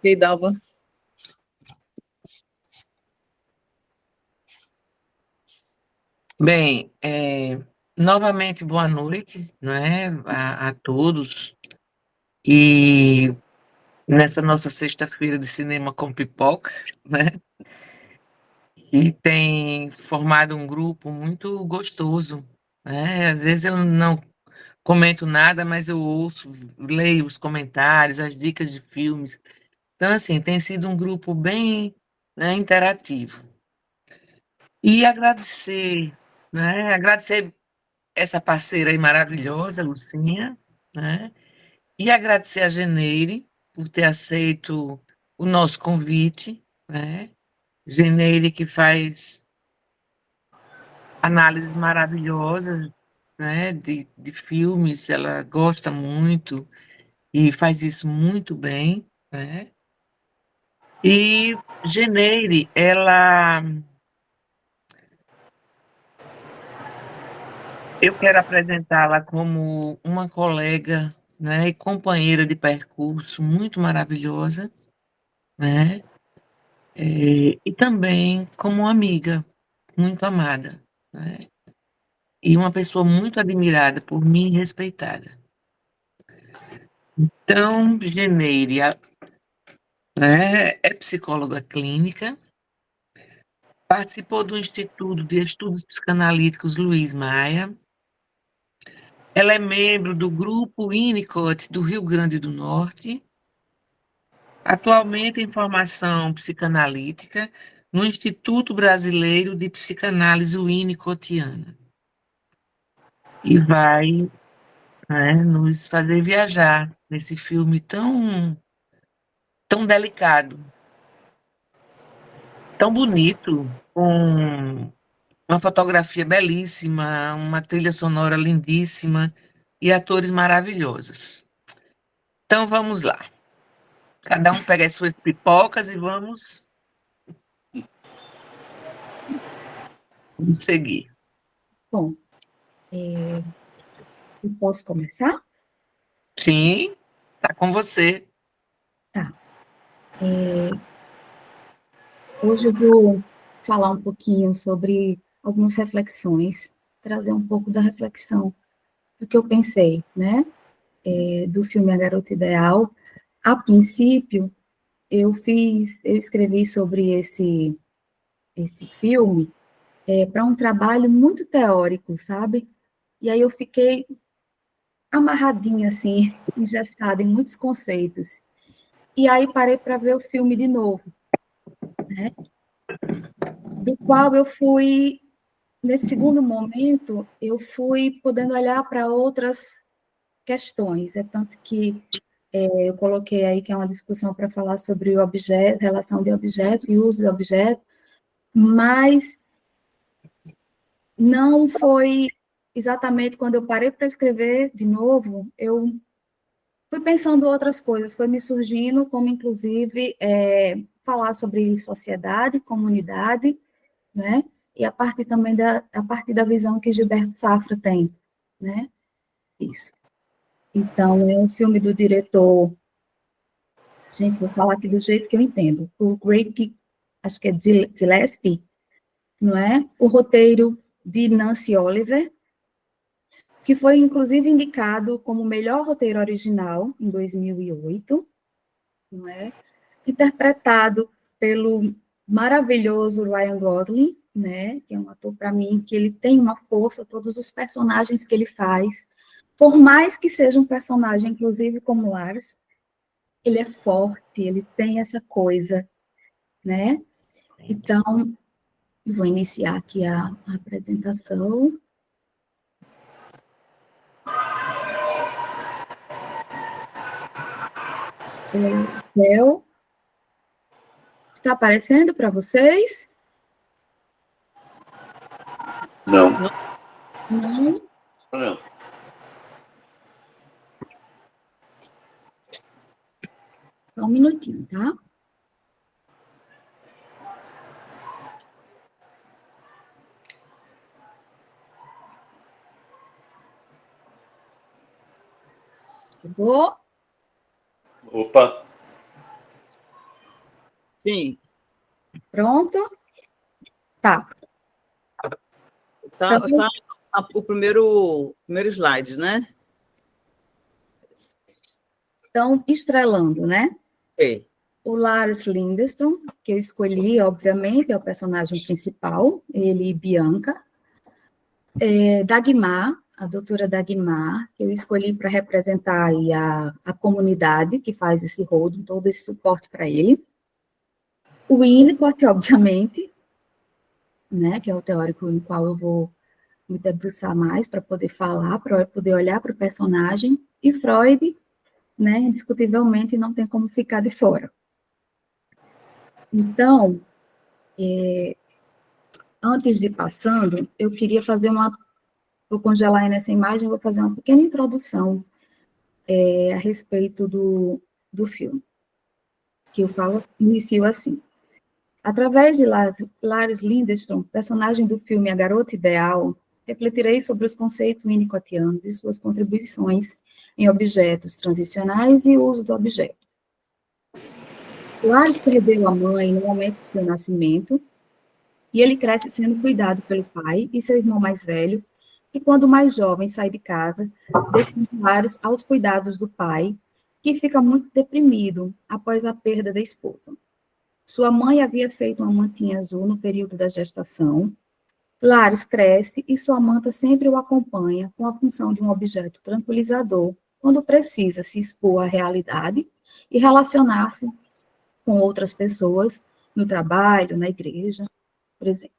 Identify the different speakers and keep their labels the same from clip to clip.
Speaker 1: Ok, Dalva.
Speaker 2: Bem, novamente boa noite, não é, a todos. E nessa nossa sexta-feira de cinema com pipoca, né? E tem formado um grupo muito gostoso, né? Às vezes eu não comento nada, mas eu ouço, leio os comentários, as dicas de filmes. Então, assim, tem sido um grupo bem, né, interativo. E agradecer, né? Agradecer essa parceira aí maravilhosa, Lucinha, né? E agradecer a Geneire por ter aceito o nosso convite, né? Geneire que faz análises maravilhosas, né? De filmes, ela gosta muito e faz isso muito bem, né? E Geneire, eu quero apresentá-la como uma colega, né, e companheira de percurso muito maravilhosa, né, e também como uma amiga muito amada, né, e uma pessoa muito admirada por mim e respeitada. Então, Geneire, né, é psicóloga clínica, participou do Instituto de Estudos Psicanalíticos Luiz Maia, ela é membro do grupo Winnicott do Rio Grande do Norte, atualmente em formação psicanalítica no Instituto Brasileiro de Psicanálise Winnicottiana. E vai, né, nos fazer viajar nesse filme tão delicado, tão bonito, com uma fotografia belíssima, uma trilha sonora lindíssima e atores maravilhosos. Então vamos lá. Cada um pega as suas pipocas e vamos seguir.
Speaker 3: Bom, eu posso começar?
Speaker 2: Sim, está com você.
Speaker 3: Tá. Hoje eu vou falar um pouquinho sobre algumas reflexões, trazer um pouco da reflexão do que eu pensei, né, do filme A Garota Ideal. A princípio, eu escrevi sobre esse filme para um trabalho muito teórico, sabe? E aí eu fiquei amarradinha, assim, engessada em muitos conceitos. E aí parei para ver o filme de novo, né? Do qual eu fui, nesse segundo momento, eu fui podendo olhar para outras questões. É tanto que eu coloquei aí que é uma discussão para falar sobre o objeto, relação de objeto e uso de objeto, mas não foi exatamente quando eu parei para escrever de novo, eu fui pensando outras coisas, foi me surgindo, como inclusive falar sobre sociedade, comunidade, né? E a partir também a partir da visão que Gilberto Safra tem, né? Isso. Então, é um filme do diretor, gente, vou falar aqui do jeito que eu entendo, o Craig, acho que é Gillespie, não é? O roteiro de Nancy Oliver, que foi inclusive indicado como melhor roteiro original em 2008, não é? Interpretado pelo maravilhoso Ryan Gosling, né, que é um ator para mim que ele tem uma força, todos os personagens que ele faz, por mais que seja um personagem, inclusive como Lars, ele é forte, ele tem essa coisa, né? Então, vou iniciar aqui a apresentação. Bel, está aparecendo para vocês?
Speaker 4: Não.
Speaker 3: Não?
Speaker 4: Não.
Speaker 3: Só um minutinho, tá? Chegou?
Speaker 4: Opa.
Speaker 1: Sim.
Speaker 3: Pronto? Tá.
Speaker 1: Tá o primeiro slide, né?
Speaker 3: Então, estrelando, né?
Speaker 1: Ok.
Speaker 3: O Lars Lindström, que eu escolhi, obviamente, é o personagem principal, ele e Bianca. Dagmar, a doutora Dagmar, que eu escolhi para representar aí a comunidade que faz esse rodo, todo esse suporte para ele. O Winnicott, obviamente, né, que é o teórico em qual eu vou me debruçar mais para poder falar, para poder olhar para o personagem. E Freud, né, indiscutivelmente, não tem como ficar de fora. Então, antes de ir passando, eu queria fazer vou congelar aí nessa imagem, vou fazer uma pequena introdução a respeito do filme, que eu inicio assim. Através de Lars Lindström, personagem do filme A Garota Ideal, refletirei sobre os conceitos winnicottianos e suas contribuições em objetos transicionais e uso do objeto. Lars perdeu a mãe no momento de seu nascimento, e ele cresce sendo cuidado pelo pai e seu irmão mais velho, que quando mais jovem sai de casa, deixa Lars aos cuidados do pai, que fica muito deprimido após a perda da esposa. Sua mãe havia feito uma mantinha azul no período da gestação. Lars cresce e sua manta sempre o acompanha com a função de um objeto tranquilizador quando precisa se expor à realidade e relacionar-se com outras pessoas no trabalho, na igreja, por exemplo.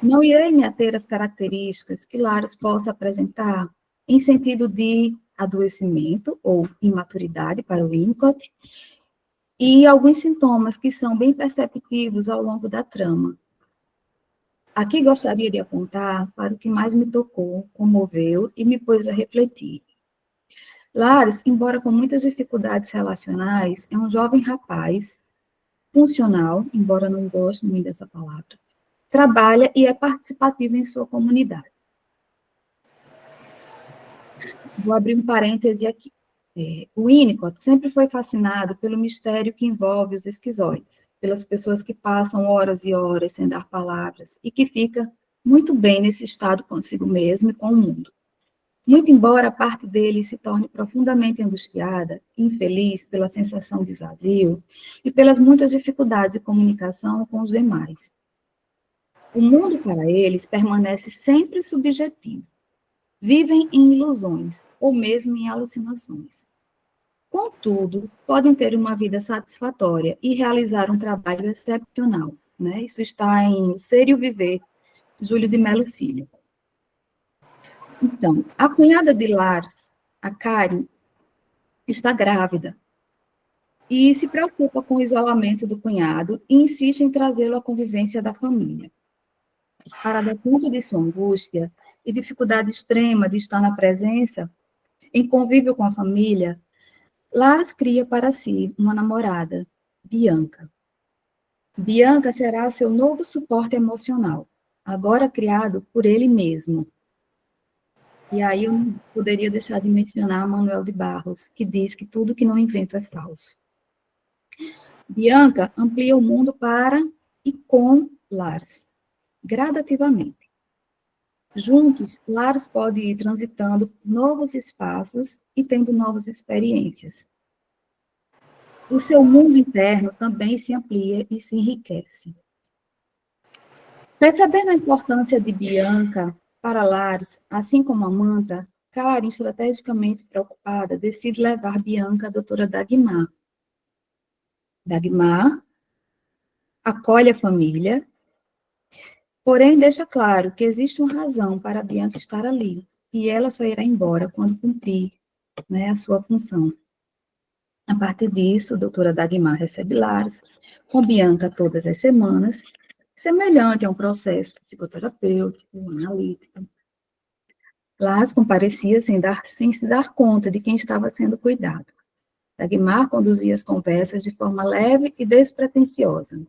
Speaker 3: Não irei me ater às características que Lars possa apresentar em sentido de adoecimento ou imaturidade para o Winnicott, e alguns sintomas que são bem perceptíveis ao longo da trama. Aqui gostaria de apontar para o que mais me tocou, comoveu e me pôs a refletir. Lars, embora com muitas dificuldades relacionais, é um jovem rapaz, funcional, embora não goste muito dessa palavra, trabalha e é participativo em sua comunidade. Vou abrir um parêntese aqui. O Winnicott sempre foi fascinado pelo mistério que envolve os esquizoides, pelas pessoas que passam horas e horas sem dar palavras e que fica muito bem nesse estado consigo mesmo e com o mundo. Muito embora a parte dele se torne profundamente angustiada, infeliz pela sensação de vazio e pelas muitas dificuldades de comunicação com os demais. O mundo para eles permanece sempre subjetivo. Vivem em ilusões, ou mesmo em alucinações. Contudo, podem ter uma vida satisfatória e realizar um trabalho excepcional, né? Isso está em O Ser e o Viver, Júlio de Mello Filho. Então, a cunhada de Lars, a Karen, está grávida e se preocupa com o isolamento do cunhado e insiste em trazê-lo à convivência da família. Para dar conta de sua angústia e dificuldade extrema de estar na presença, em convívio com a família, Lars cria para si uma namorada, Bianca. Bianca será seu novo suporte emocional, agora criado por ele mesmo. E aí eu não poderia deixar de mencionar Manuel de Barros, que diz que tudo que não invento é falso. Bianca amplia o mundo para e com Lars, gradativamente. Juntos, Lars pode ir transitando por novos espaços e tendo novas experiências. O seu mundo interno também se amplia e se enriquece. Percebendo a importância de Bianca para Lars, assim como Amanda, Karen, estrategicamente preocupada, decide levar Bianca à doutora Dagmar. Dagmar acolhe a família, porém deixa claro que existe uma razão para Bianca estar ali, e ela só irá embora quando cumprir, né, a sua função. A partir disso, a doutora Dagmar recebe Lars, com Bianca todas as semanas, semelhante a um processo psicoterapêutico, analítico. Lars comparecia sem se dar conta de quem estava sendo cuidado. Dagmar conduzia as conversas de forma leve e despretensiosa.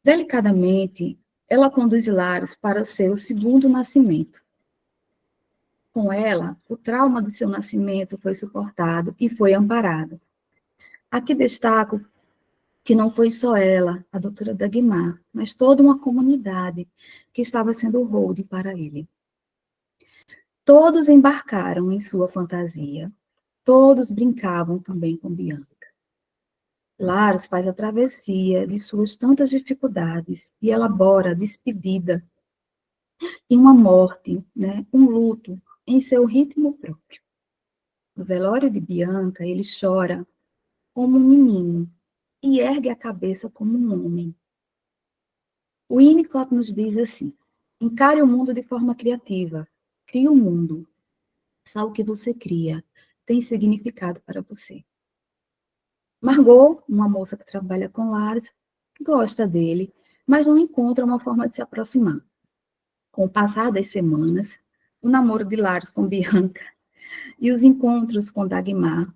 Speaker 3: Delicadamente, ela conduz Lars para o seu segundo nascimento. Com ela, o trauma do seu nascimento foi suportado e foi amparado. Aqui destaco que não foi só ela, a doutora Dagmar, mas toda uma comunidade que estava sendo hold para ele. Todos embarcaram em sua fantasia, todos brincavam também com Bianca. Lares faz a travessia de suas tantas dificuldades e elabora a despedida e uma morte, né, um luto, em seu ritmo próprio. No velório de Bianca, ele chora como um menino e ergue a cabeça como um homem. O Winnicott nos diz assim: encare o mundo de forma criativa, crie o mundo. Só o que você cria tem significado para você. Margot, uma moça que trabalha com Lars, gosta dele, mas não encontra uma forma de se aproximar. Com o passar das semanas, o namoro de Lars com Bianca e os encontros com Dagmar,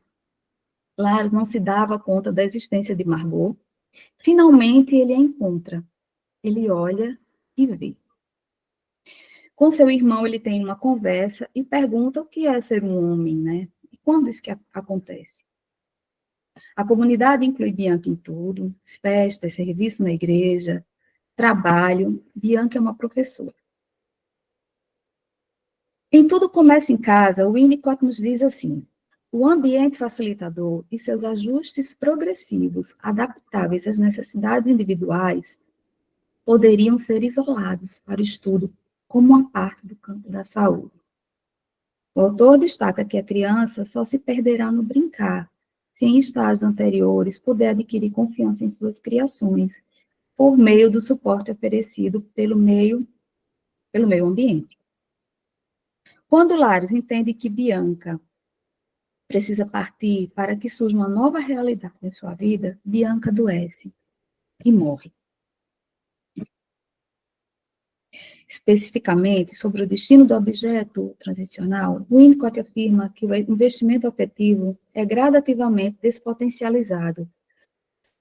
Speaker 3: Lars não se dava conta da existência de Margot. Finalmente, ele a encontra. Ele olha e vê. Com seu irmão, ele tem uma conversa e pergunta o que é ser um homem, né? E quando isso que acontece? A comunidade inclui Bianca em tudo: festas, serviço na igreja, trabalho. Bianca é uma professora. Em Tudo Começa em Casa, o Winnicott nos diz assim: o ambiente facilitador e seus ajustes progressivos, adaptáveis às necessidades individuais, poderiam ser isolados para o estudo como uma parte do campo da saúde. O autor destaca que a criança só se perderá no brincar, se em estágios anteriores puder adquirir confiança em suas criações, por meio do suporte oferecido pelo meio ambiente. Quando Lares entende que Bianca precisa partir para que surja uma nova realidade em sua vida, Bianca adoece e morre. Especificamente, sobre o destino do objeto transicional, Winnicott afirma que o investimento afetivo é gradativamente despotencializado,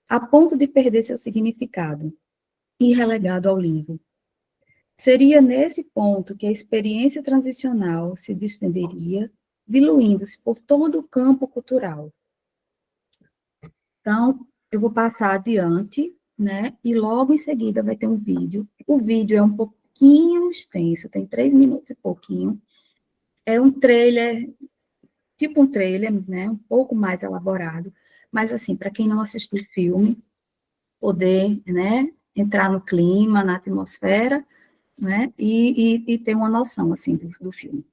Speaker 3: a ponto de perder seu significado e relegado ao limbo. Seria nesse ponto que a experiência transicional se distenderia, diluindo-se por todo o campo cultural. Então, eu vou passar adiante, né? E logo em seguida vai ter um vídeo. O vídeo é um pouquinho extenso, tem 3 minutos e pouquinho. É um trailer, tipo um trailer, né? Um pouco mais elaborado. Mas, assim, para quem não assistiu o filme, poder, né? Entrar no clima, na atmosfera, né? E ter uma noção, assim, do filme.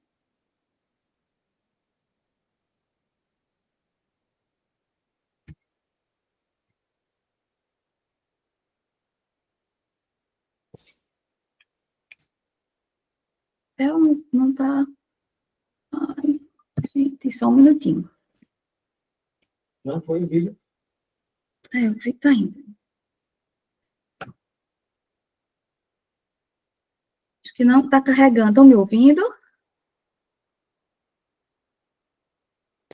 Speaker 3: Não tá... Ai, gente, só um minutinho.
Speaker 5: Não foi o vídeo.
Speaker 3: O vídeo tá indo. Acho que não está carregando. Estão me ouvindo?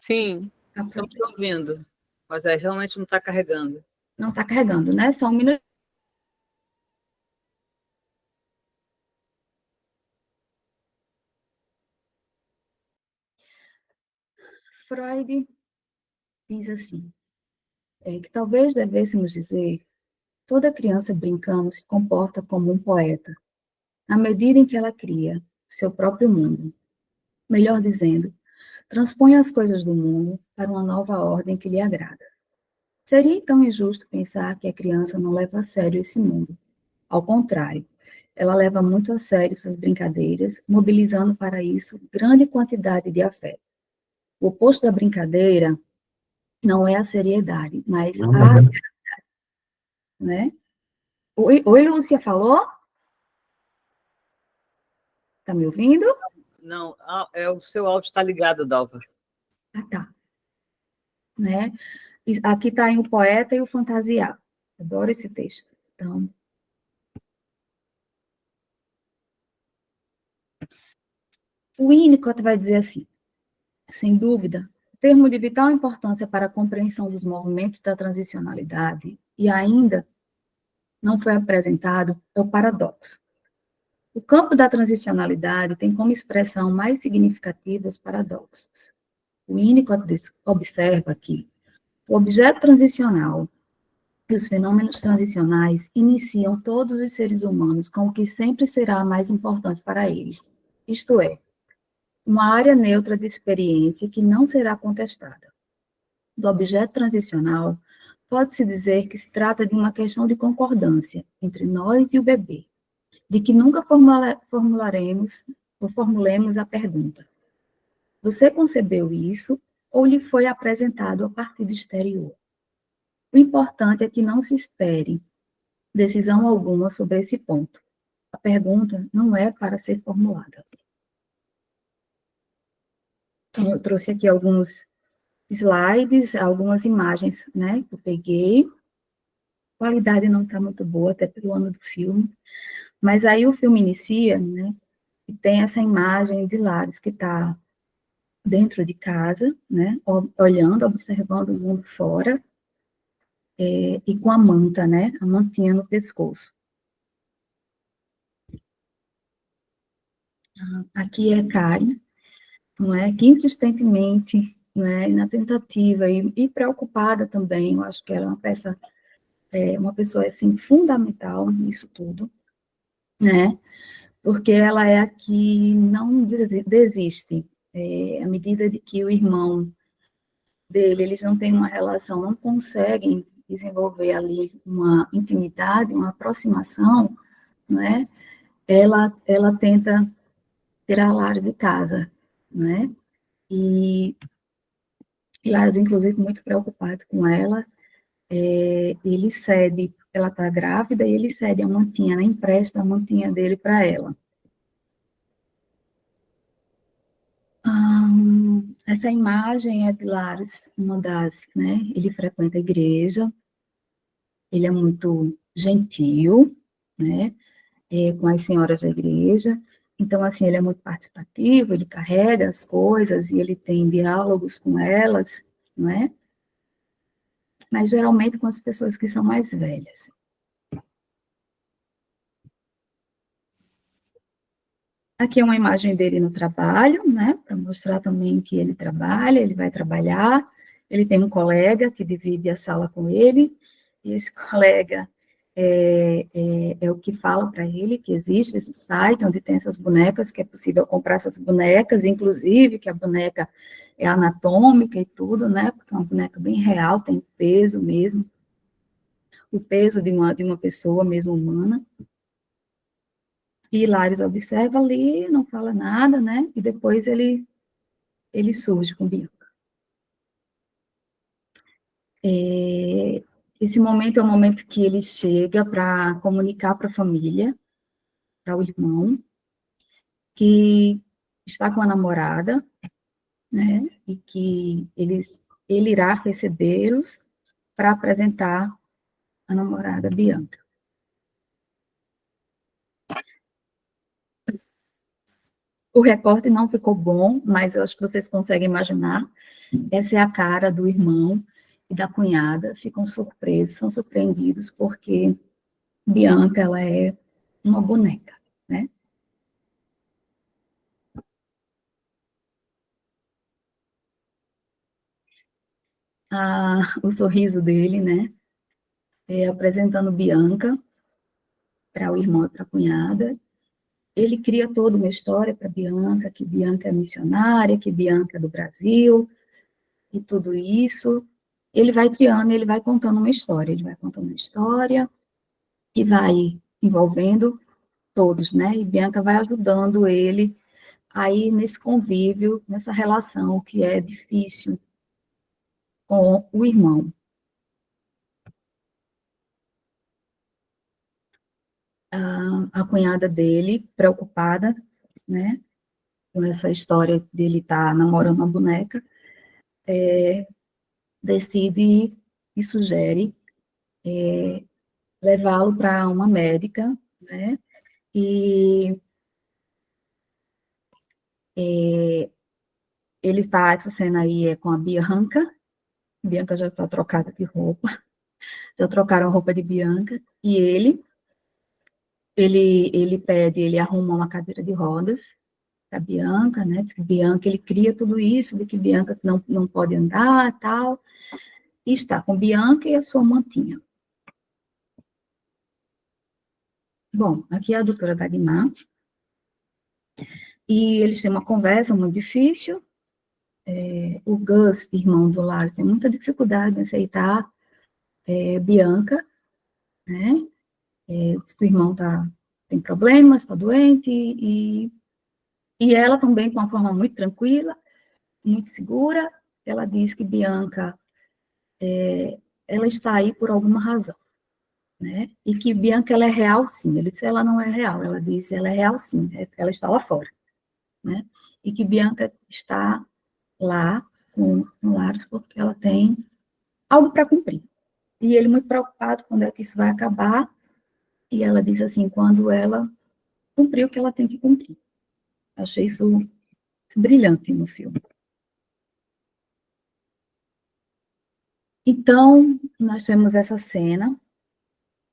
Speaker 1: Sim,
Speaker 3: Ah,
Speaker 1: estamos te ouvindo, mas realmente não está carregando.
Speaker 3: não está carregando, né? Só um minuto. Freud diz assim, que talvez devêssemos dizer, toda criança brincando se comporta como um poeta, na medida em que ela cria seu próprio mundo. Melhor dizendo, transpõe as coisas do mundo para uma nova ordem que lhe agrada. Seria então injusto pensar que a criança não leva a sério esse mundo. Ao contrário, ela leva muito a sério suas brincadeiras, mobilizando para isso grande quantidade de afeto. O oposto da brincadeira não é a seriedade, mas né? Oi, Lúcia, falou? Tá me ouvindo?
Speaker 1: Não, o seu áudio está ligado, Dalva.
Speaker 3: Ah, tá. Né? E aqui está aí o poeta e o fantasiar. Adoro esse texto. Então, o Winnicott vai dizer assim, sem dúvida, o termo de vital importância para a compreensão dos movimentos da transicionalidade e ainda não foi apresentado é o paradoxo. O campo da transicionalidade tem como expressão mais significativa os paradoxos. O Winnicott observa que O objeto transicional e os fenômenos transicionais iniciam todos os seres humanos com o que sempre será mais importante para eles, isto é, uma área neutra de experiência que não será contestada. Do objeto transicional, pode-se dizer que se trata de uma questão de concordância entre nós e o bebê, de que nunca formularemos ou formulemos a pergunta: você concebeu isso ou lhe foi apresentado a partir do exterior? O importante é que não se espere decisão alguma sobre esse ponto. A pergunta não é para ser formulada. Então, eu trouxe aqui alguns slides, algumas imagens, né, que eu peguei. A qualidade não está muito boa, até pelo ano do filme. Mas aí o filme inicia, né, e tem essa imagem de Lares que está dentro de casa, né, olhando, observando o mundo fora, e com a manta, né, a mantinha no pescoço. Aqui é Karen, não é, que insistentemente, né, na tentativa e preocupada também, eu acho que ela é uma pessoa, assim, fundamental nisso tudo, né, porque ela é a que não desiste, à medida de que o irmão dele, eles não têm uma relação, não conseguem desenvolver ali uma intimidade, uma aproximação, né, ela tenta tirar Lares de casa, né, e Lares, inclusive, muito preocupado com ela, ele cede, ela está grávida, e ele cede a mantinha, né, empresta a mantinha dele para ela. Essa imagem é de Lares, uma das, né, ele frequenta a igreja, ele é muito gentil, né, com as senhoras da igreja, então, assim, ele é muito participativo, ele carrega as coisas, e ele tem diálogos com elas, não é? Mas, geralmente, com as pessoas que são mais velhas. Aqui é uma imagem dele no trabalho, né, para mostrar também que ele trabalha, ele vai trabalhar, ele tem um colega que divide a sala com ele, e esse colega é o que fala para ele que existe esse site onde tem essas bonecas, que é possível comprar essas bonecas, inclusive que a boneca é anatômica e tudo, né, porque é uma boneca bem real, tem peso mesmo, o peso de uma pessoa mesmo humana. E Lares observa ali, não fala nada, né, e depois ele surge com Bianca. Esse momento é o momento que ele chega para comunicar para a família, para o irmão, que está com a namorada, né, e que ele irá recebê-los para apresentar a namorada Bianca. O recorte não ficou bom, mas eu acho que vocês conseguem imaginar. Essa é a cara do irmão e da cunhada, ficam surpresos, são surpreendidos, porque Bianca, ela é uma boneca, né? O sorriso dele, né, apresentando Bianca para o irmão e para a cunhada. Ele cria toda uma história para Bianca, que Bianca é missionária, que Bianca é do Brasil, e tudo isso. Ele vai criando, ele vai contando uma história, e vai envolvendo todos, né, e Bianca vai ajudando ele aí nesse convívio, nessa relação que é difícil com o irmão. A cunhada dele, preocupada, né, com essa história dele estar namorando uma boneca, decide e sugere levá-lo para uma médica, né, e ele essa cena aí é com a Bianca já está trocada de roupa, já trocaram a roupa de Bianca, e ele arruma uma cadeira de rodas para Bianca, né, diz que Bianca, ele cria tudo isso, de que Bianca não pode andar, tal, e está com Bianca e a sua mantinha. Bom, aqui é a doutora Dagmar, e eles têm uma conversa muito difícil. O Gus, irmão do Lars, tem muita dificuldade em aceitar Bianca, né? Diz que o irmão tem problemas, está doente, e ela também, de uma forma muito tranquila, muito segura, ela diz que Bianca, ela está aí por alguma razão, né? E que Bianca, ela é real, sim. Ele disse, ela não é real. Ela disse, ela é real, sim. Ela está lá fora, né? E que Bianca está lá com Lars porque ela tem algo para cumprir. E ele muito preocupado quando é que isso vai acabar. E ela diz assim, quando ela cumprir o que ela tem que cumprir. Achei isso brilhante no filme. Então, nós temos essa cena,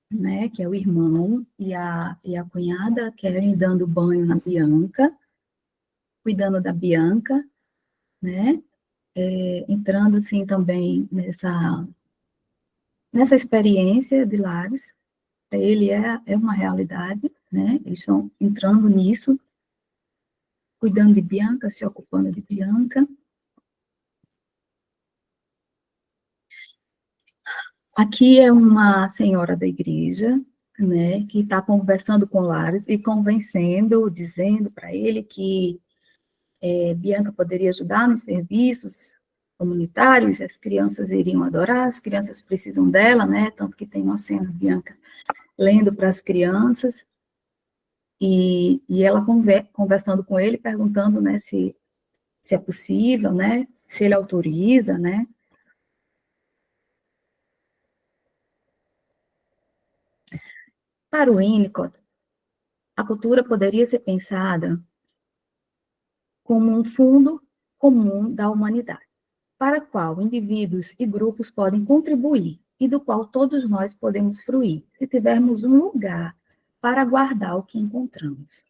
Speaker 3: né, que é o irmão e a cunhada Karen dando banho na Bianca, cuidando da Bianca, né, entrando, assim, também nessa experiência de Lares. Para ele é uma realidade, né, eles estão entrando nisso, cuidando de Bianca, se ocupando de Bianca. Aqui é uma senhora da igreja, né, que está conversando com Lares e convencendo, dizendo para ele que Bianca poderia ajudar nos serviços comunitários, as crianças iriam adorar, as crianças precisam dela, né, tanto que tem uma cena de Bianca lendo para as crianças, e ela conversando com ele, perguntando, né, se é possível, né, se ele autoriza, né. Para o Winnicott, a cultura poderia ser pensada como um fundo comum da humanidade, para o qual indivíduos e grupos podem contribuir e do qual todos nós podemos fruir, se tivermos um lugar para guardar o que encontramos.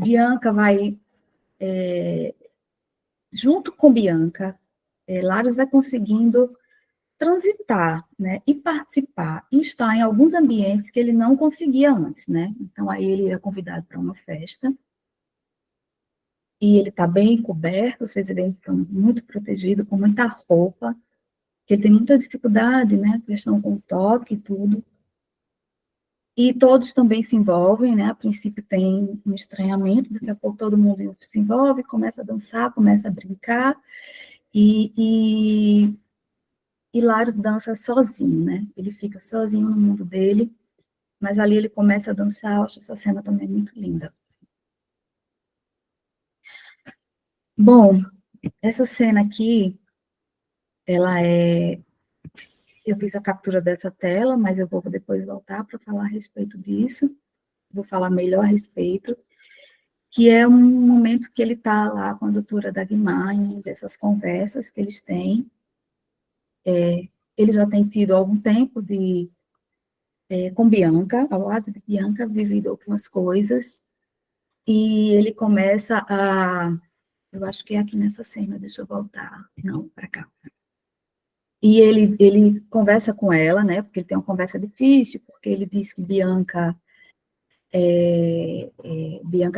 Speaker 3: Bianca vai, junto com Bianca, Lares vai conseguindo transitar, né, e participar, e estar em alguns ambientes que ele não conseguia antes, né, então aí ele é convidado para uma festa, e ele está bem coberto, vocês veem que estão muito protegido, com muita roupa, que ele tem muita dificuldade, né, questão com toque e tudo, e todos também se envolvem, né, a princípio tem um estranhamento, daqui a pouco todo mundo se envolve, começa a dançar, começa a brincar, e Lares dança sozinho, né, ele fica sozinho no mundo dele, mas ali ele começa a dançar, eu acho essa cena também muito linda. Bom, essa cena aqui, eu fiz a captura dessa tela, mas eu vou depois voltar para falar a respeito disso, vou falar melhor a respeito, que é um momento que ele está lá com a doutora Dagmar, dessas conversas que eles têm. Ele já tem tido algum tempo com Bianca, ao lado de Bianca, vivido algumas coisas, e ele começa eu acho que é aqui nessa cena, deixa eu voltar, não, para cá. E ele conversa com ela, né, porque ele tem uma conversa difícil, porque ele diz que Bianca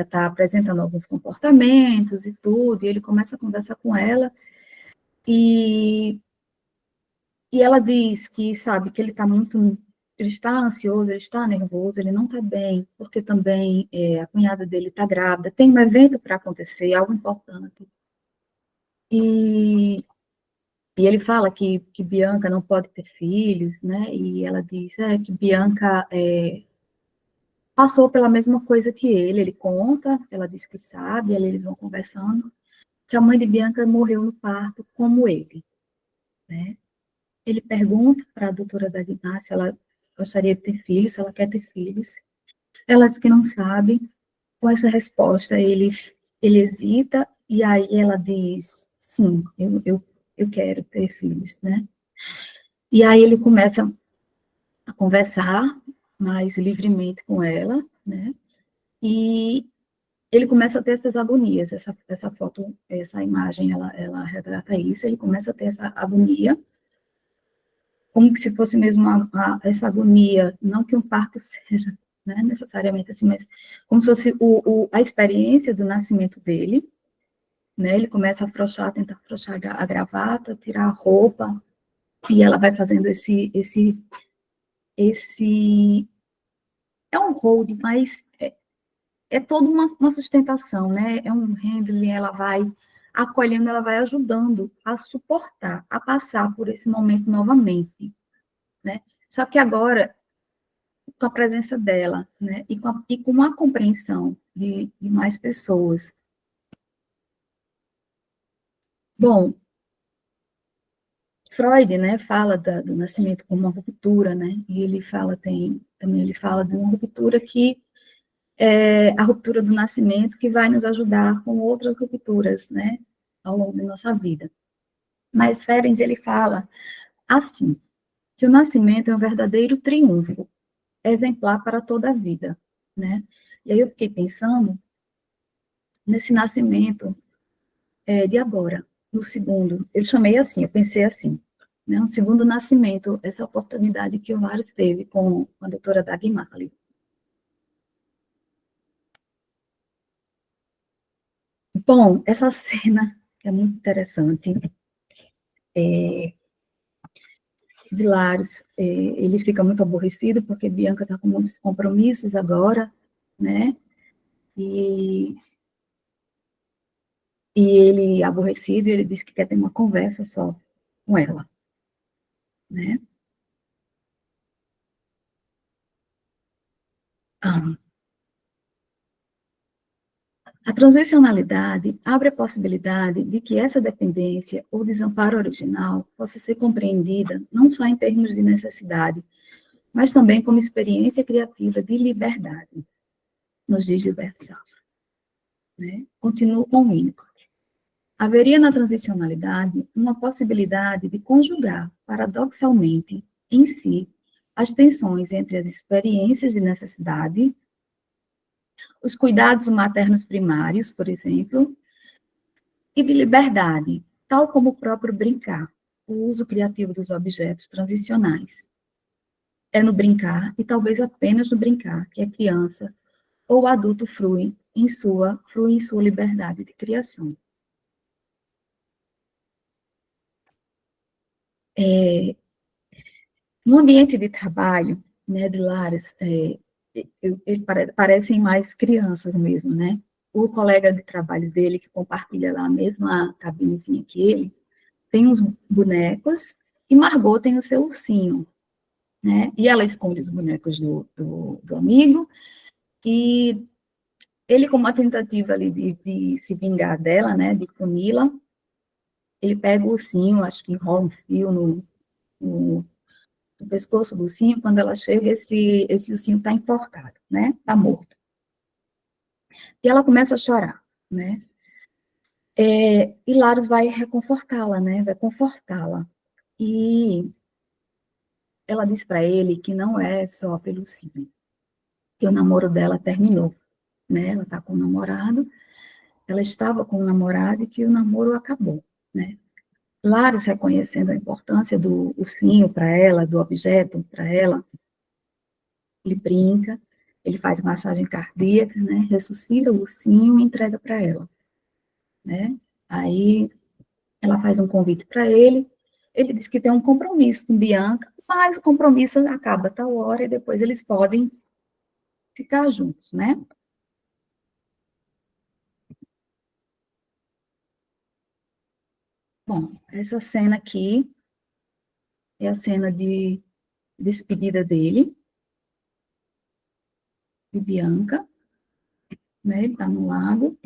Speaker 3: está apresentando alguns comportamentos e tudo, e ele começa a conversar com ela, e ela diz que, sabe, que ele está ansioso, ele está nervoso, ele não está bem, porque também a cunhada dele está grávida, tem um evento para acontecer, algo importante. E ele fala que Bianca não pode ter filhos, né, e ela diz que Bianca passou pela mesma coisa que ele conta, ela diz que sabe, aí eles vão conversando, que a mãe de Bianca morreu no parto como ele, né. Ele pergunta para a doutora Dagmar se ela gostaria de ter filhos, se ela quer ter filhos. Ela diz que não sabe. Com essa resposta, ele hesita, e aí ela diz, sim, eu quero ter filhos, né? E aí ele começa a conversar mais livremente com ela, né? E ele começa a ter essas agonias, essa foto, essa imagem, ela retrata isso, ele começa a ter essa agonia, como se fosse mesmo essa agonia, não que um parto seja, né, necessariamente assim, mas como se fosse a experiência do nascimento dele, né, ele começa a afrouxar, tentar afrouxar a gravata, tirar a roupa, e ela vai fazendo é um hold, mas é toda uma sustentação, né, é um handling, ela vai acolhendo, ela vai ajudando a suportar, a passar por esse momento novamente, né, só que agora, com a presença dela, né, e com a compreensão de mais pessoas. Bom, Freud, né, fala do nascimento como uma ruptura, né, e ele fala, também ele fala de uma ruptura que é a ruptura do nascimento que vai nos ajudar com outras rupturas, né, ao longo da nossa vida. Mas Ferenc, ele fala assim, que o nascimento é um verdadeiro triunfo, exemplar para toda a vida, né, e aí eu fiquei pensando nesse nascimento de agora, no segundo, eu chamei assim, eu pensei assim, né, um segundo nascimento, essa oportunidade que o Lares teve com a doutora Dagmar ali. Bom, essa cena é muito interessante. Vilares, ele fica muito aborrecido porque Bianca está com muitos compromissos agora, né? E ele, aborrecido, ele diz que quer ter uma conversa só com ela, né? A transicionalidade abre a possibilidade de que essa dependência ou desamparo original possa ser compreendida não só em termos de necessidade, mas também como experiência criativa de liberdade, nos diz Gilberto Safra. Né? Continuo com o Winnicott. Haveria na transicionalidade uma possibilidade de conjugar, paradoxalmente, em si, as tensões entre as experiências de necessidade, os cuidados maternos primários, por exemplo, e de liberdade, tal como o próprio brincar, o uso criativo dos objetos transicionais. É no brincar, e talvez apenas no brincar, que a criança ou o adulto frui em sua liberdade de criação. No ambiente de trabalho, né, de Lares, parecem mais crianças mesmo, né? O colega de trabalho dele, que compartilha lá a mesma cabinezinha que ele, tem uns bonecos, e Margot tem o seu ursinho, né? E ela esconde os bonecos do amigo, e ele, como uma tentativa ali de se vingar dela, né, de puni-la, ele pega o ursinho, acho que enrola um fio no pescoço do ursinho, quando ela chega, esse ursinho está enforcado, né, está morto. E ela começa a chorar, né, e Laros vai reconfortá-la, né, vai confortá-la, e ela diz para ele que não é só pelo ursinho, que o namoro dela terminou, né, ela está com o namorado, ela estava com o namorado e que o namoro acabou, né. Laros, reconhecendo a importância do ursinho para ela, do objeto para ela, ele brinca, ele faz massagem cardíaca, né, ressuscita o ursinho e entrega para ela, né, aí ela faz um convite para ele diz que tem um compromisso com Bianca, mas o compromisso acaba a tal hora e depois eles podem ficar juntos, né. Bom, essa cena aqui é a cena de despedida dele, de Bianca, né, ele está no lago.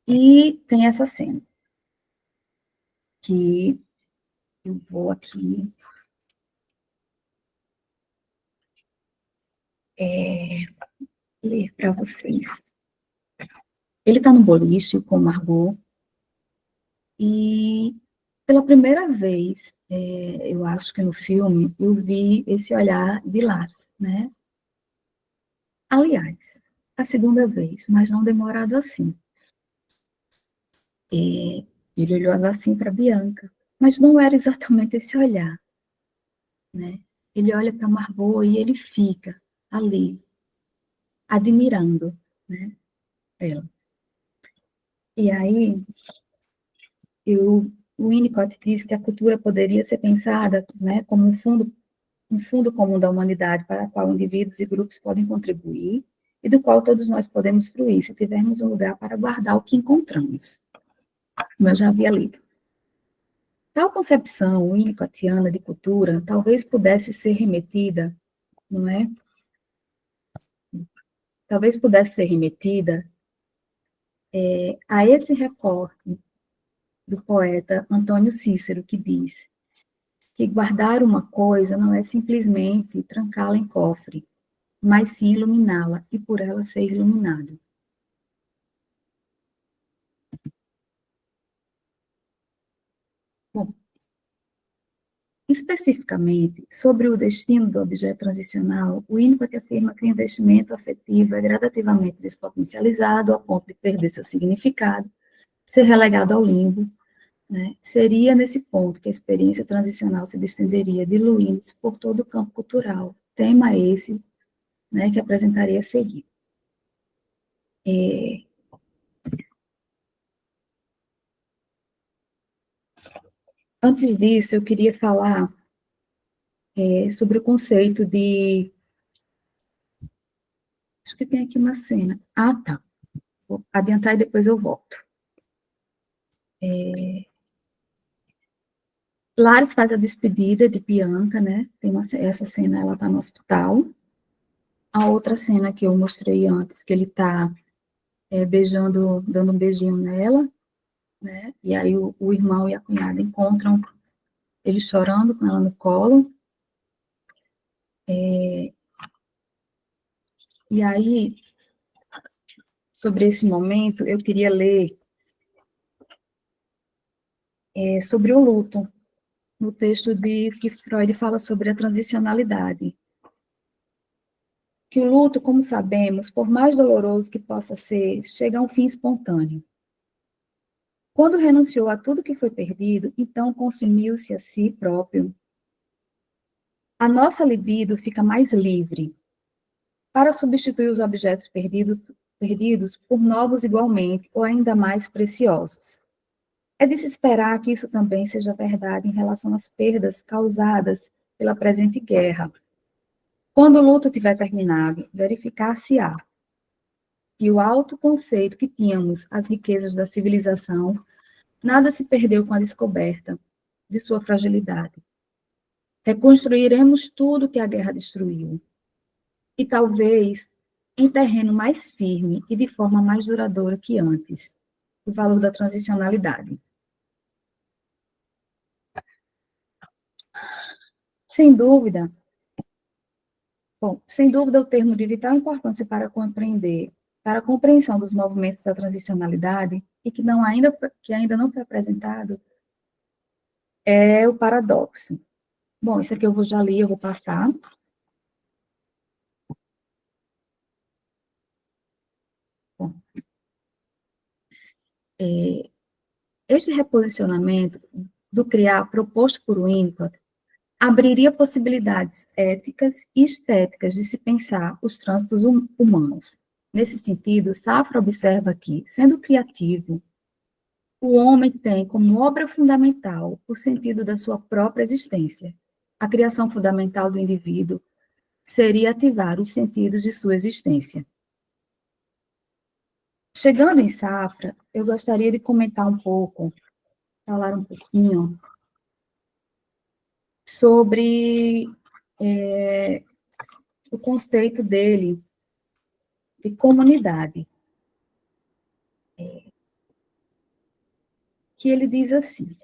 Speaker 3: E tem essa cena, que eu vou aqui ler para vocês. Ele está no boliche com Margot, e pela primeira vez, eu acho que no filme, eu vi esse olhar de Lars, né? a segunda vez, mas não demorado assim. Ele olhava assim para Bianca, mas não era exatamente esse olhar, né? Ele olha para Margot e ele fica ali, admirando, né, ela. E aí, o Winnicott diz que a cultura poderia ser pensada, né, como um fundo comum da humanidade para o qual indivíduos e grupos podem contribuir e do qual todos nós podemos fruir, se tivermos um lugar para guardar o que encontramos. Como eu já havia lido. Tal concepção winnicottiana de cultura talvez pudesse ser remetida, não é? Talvez pudesse ser remetida a esse recorte do poeta Antônio Cícero, que diz que guardar uma coisa não é simplesmente trancá-la em cofre, mas sim iluminá-la e por ela ser iluminado. Bom, especificamente, sobre o destino do objeto transicional, o Winnicott afirma que o investimento afetivo é gradativamente despotencializado ao ponto de perder seu significado, ser relegado ao limbo, né? Seria nesse ponto que a experiência transicional se estenderia, diluindo-se por todo o campo cultural, tema esse, né, que apresentaria a seguir. Antes disso, eu queria falar sobre o conceito de... Acho que tem aqui uma cena. Ah, tá. Vou adiantar e depois eu volto. Lares faz a despedida de Bianca, né? Essa cena, ela tá no hospital. A outra cena que eu mostrei antes, que ele tá beijando, dando um beijinho nela, né? E aí o irmão e a cunhada encontram ele chorando com ela no colo. E aí, sobre esse momento, eu queria ler sobre o luto, no texto de que Freud fala sobre a transicionalidade. Que o luto, como sabemos, por mais doloroso que possa ser, chega a um fim espontâneo. Quando renunciou a tudo que foi perdido, então consumiu-se a si próprio. A nossa libido fica mais livre para substituir os objetos perdidos por novos igualmente ou ainda mais preciosos. É de se esperar que isso também seja verdade em relação às perdas causadas pela presente guerra. Quando o luto tiver terminado, verificar-se-á que o alto conceito que tínhamos às riquezas da civilização, nada se perdeu com a descoberta de sua fragilidade. Reconstruiremos tudo que a guerra destruiu, e talvez em terreno mais firme e de forma mais duradoura que antes, o valor da transicionalidade. Sem dúvida, o termo de vital importância para a compreensão dos movimentos da transicionalidade e que ainda não foi apresentado é o paradoxo. Bom, isso aqui eu já li, eu vou passar. Bom, este reposicionamento do criar proposto por Winnicott abriria possibilidades éticas e estéticas de se pensar os trânsitos humanos. Nesse sentido, Safra observa que, sendo criativo, o homem tem como obra fundamental o sentido da sua própria existência. A criação fundamental do indivíduo seria ativar os sentidos de sua existência. Chegando em Safra, eu gostaria de comentar falar um pouquinho sobre o conceito dele de comunidade. Que ele diz assim,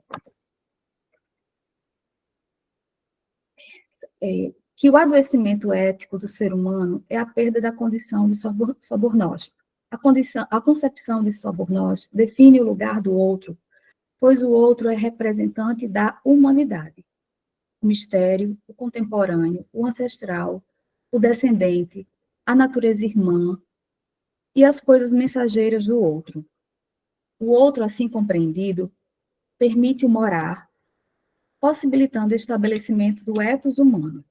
Speaker 3: que o adoecimento ético do ser humano é a perda da condição de sobornós. A concepção de sobornós define o lugar do outro, pois o outro é representante da humanidade. O mistério, o contemporâneo, o ancestral, o descendente, a natureza irmã, e as coisas mensageiras do outro. O outro, assim compreendido, permite o morar, possibilitando o estabelecimento do ethos humano.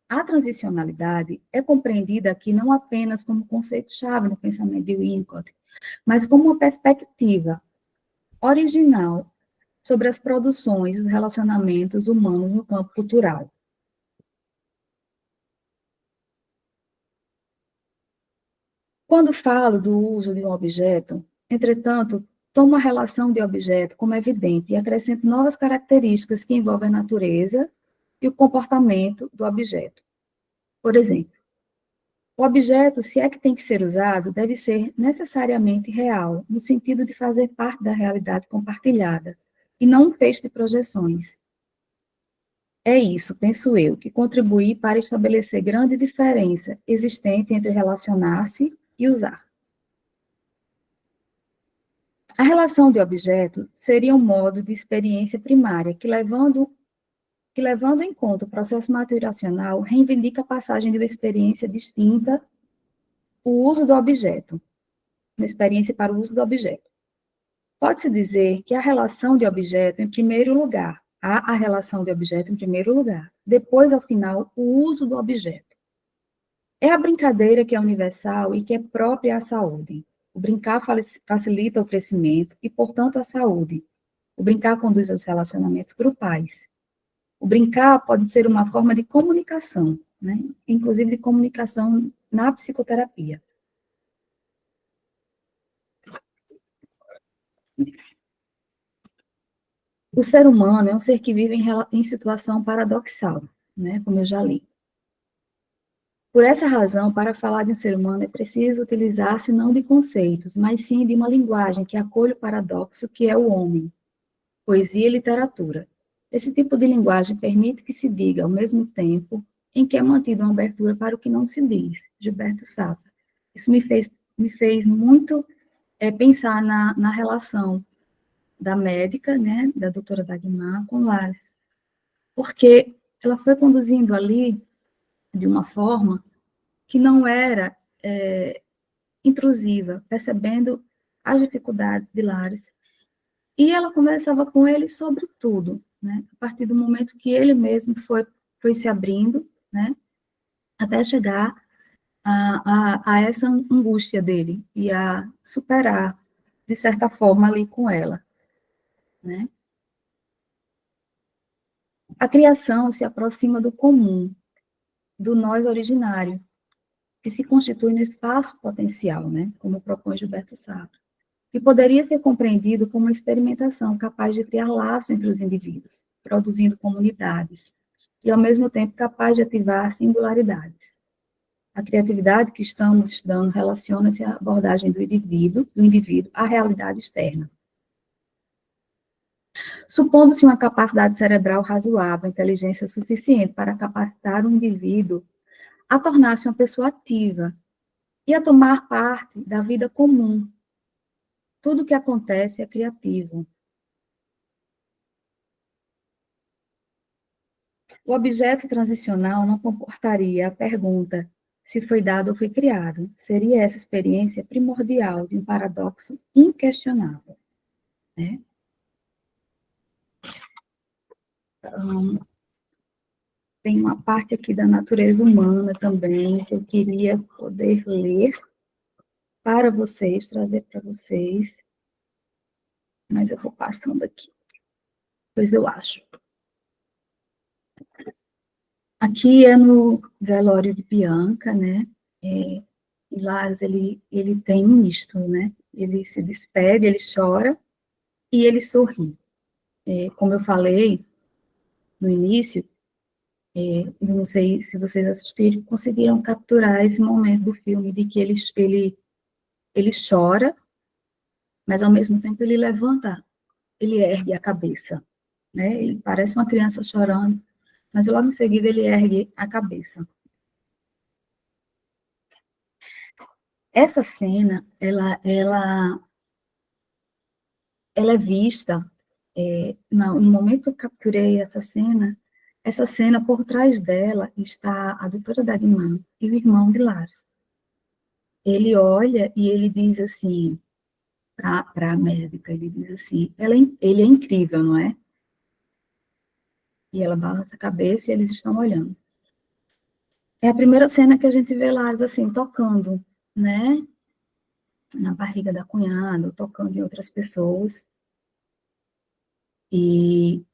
Speaker 3: A transicionalidade é compreendida aqui não apenas como conceito-chave no pensamento de Winnicott, mas como uma perspectiva original sobre as produções e os relacionamentos humanos no campo cultural. Quando falo do uso de um objeto, entretanto, tomo a relação de objeto como evidente e acrescento novas características que envolvem a natureza e o comportamento do objeto. Por exemplo, o objeto, se é que tem que ser usado, deve ser necessariamente real, no sentido de fazer parte da realidade compartilhada, e não um feixe de projeções. É isso, penso eu, que contribui para estabelecer grande diferença existente entre relacionar-se e usar. A relação de objeto seria um modo de experiência primária que, levando em conta o processo maturacional, reivindica a passagem de uma experiência distinta, o uso do objeto, uma experiência para o uso do objeto. Pode-se dizer que a relação de objeto em primeiro lugar, há a relação de objeto em primeiro lugar, depois, ao final, o uso do objeto. É a brincadeira que é universal e que é própria à saúde. O brincar facilita o crescimento e, portanto, a saúde. O brincar conduz aos relacionamentos grupais. O brincar pode ser uma forma de comunicação, né? Inclusive de comunicação na psicoterapia. O ser humano é um ser que vive em situação paradoxal, né? Como eu já li. Por essa razão, para falar de um ser humano é preciso utilizar-se não de conceitos, mas sim de uma linguagem que acolhe o paradoxo que é o homem, poesia e literatura. Esse tipo de linguagem permite que se diga ao mesmo tempo em que é mantida uma abertura para o que não se diz, Gilberto Safra. Isso me fez muito pensar na relação da médica, né, da doutora Dagmar, com Lars, porque ela foi conduzindo ali de uma forma que não era intrusiva, percebendo as dificuldades de Lars, e ela conversava com ele sobre tudo, né? A partir do momento que ele mesmo foi se abrindo, né? Até chegar a essa angústia dele e a superar, de certa forma, ali com ela, né? A criação se aproxima do comum, do nós originário, que se constitui no espaço potencial, né? Como propõe Gilberto Safra, que poderia ser compreendido como uma experimentação capaz de criar laço entre os indivíduos, produzindo comunidades, e ao mesmo tempo capaz de ativar singularidades. A criatividade que estamos estudando relaciona-se à abordagem do indivíduo à realidade externa. Supondo-se uma capacidade cerebral razoável, inteligência suficiente para capacitar o indivíduo a tornar-se uma pessoa ativa e a tomar parte da vida comum. Tudo o que acontece é criativo. O objeto transicional não comportaria a pergunta se foi dado ou foi criado. Seria essa experiência primordial de um paradoxo inquestionável, né? Tem uma parte aqui da natureza humana também que eu queria poder ler para vocês, trazer para vocês, mas eu vou passando aqui, pois eu acho. Aqui é no velório de Bianca, né? E Lars, ele tem um misto, né? Ele se despede, ele chora e ele sorri. Como eu falei no início, eu não sei se vocês assistiram, conseguiram capturar esse momento do filme de que ele chora, mas ao mesmo tempo ele levanta, ele ergue a cabeça, né? Ele parece uma criança chorando, mas logo em seguida ele ergue a cabeça. Essa cena, ela é vista, no momento que eu capturei essa cena, por trás dela está a doutora Dagmar e o irmão de Lars. ele olha e ele diz assim, para a médica, ele diz assim, ele é incrível, não é? E ela balança a cabeça e eles estão olhando. É a primeira cena que a gente vê Lares, assim, tocando, né? Na barriga da cunhada, tocando em outras pessoas. E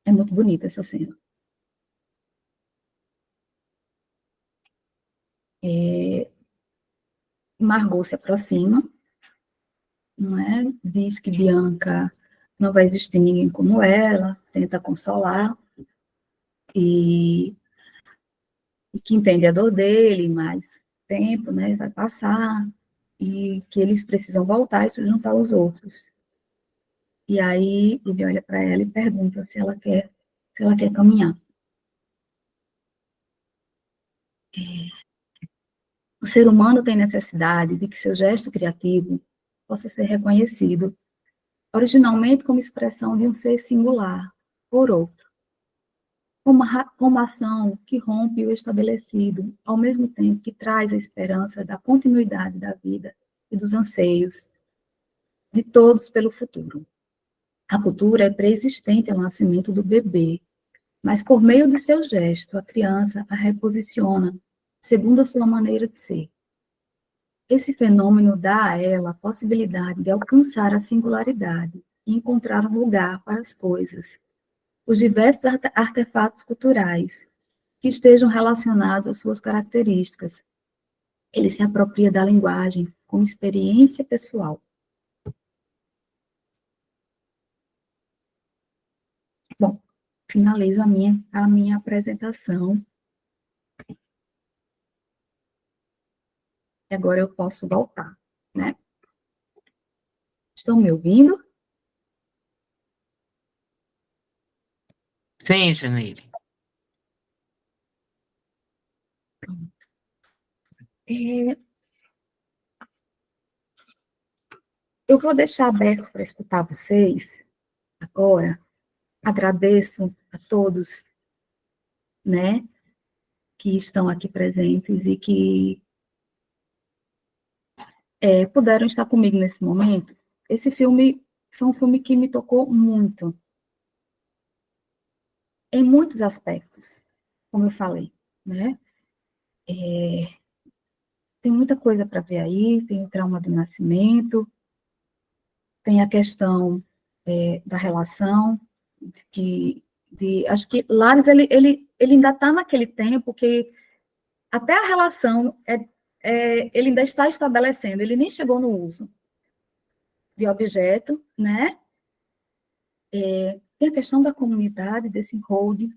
Speaker 3: é muito bonita essa cena. Margot se aproxima, não é? Diz que Bianca não vai existir ninguém como ela, tenta consolar, e que entende a dor dele, mas tempo, né, vai passar, e que eles precisam voltar e se juntar aos outros. E aí ele olha para ela e pergunta se ela quer caminhar. O ser humano tem necessidade de que seu gesto criativo possa ser reconhecido, originalmente como expressão de um ser singular, por outro, como ação que rompe o estabelecido, ao mesmo tempo que traz a esperança da continuidade da vida e dos anseios de todos pelo futuro. A cultura é pré-existente ao nascimento do bebê, mas por meio de seu gesto, a criança a reposiciona segundo a sua maneira de ser. Esse fenômeno dá a ela a possibilidade de alcançar a singularidade e encontrar um lugar para as coisas, os diversos artefatos culturais que estejam relacionados às suas características. Ele se apropria da linguagem com experiência pessoal. Bom, finalizo a minha apresentação. E agora eu posso voltar, né? Estão me ouvindo?
Speaker 2: Sim, Janeire.
Speaker 3: Eu vou deixar aberto para escutar vocês agora. Agradeço a todos, né, que estão aqui presentes e que puderam estar comigo nesse momento. Esse filme foi um filme que me tocou muito, em muitos aspectos, como eu falei, né? Tem muita coisa para ver aí, tem o trauma do nascimento, tem a questão da relação, acho que Lares, ele ainda está naquele tempo que até a relação ele ainda está estabelecendo, ele nem chegou no uso de objeto, né? Tem a questão da comunidade, desse hold.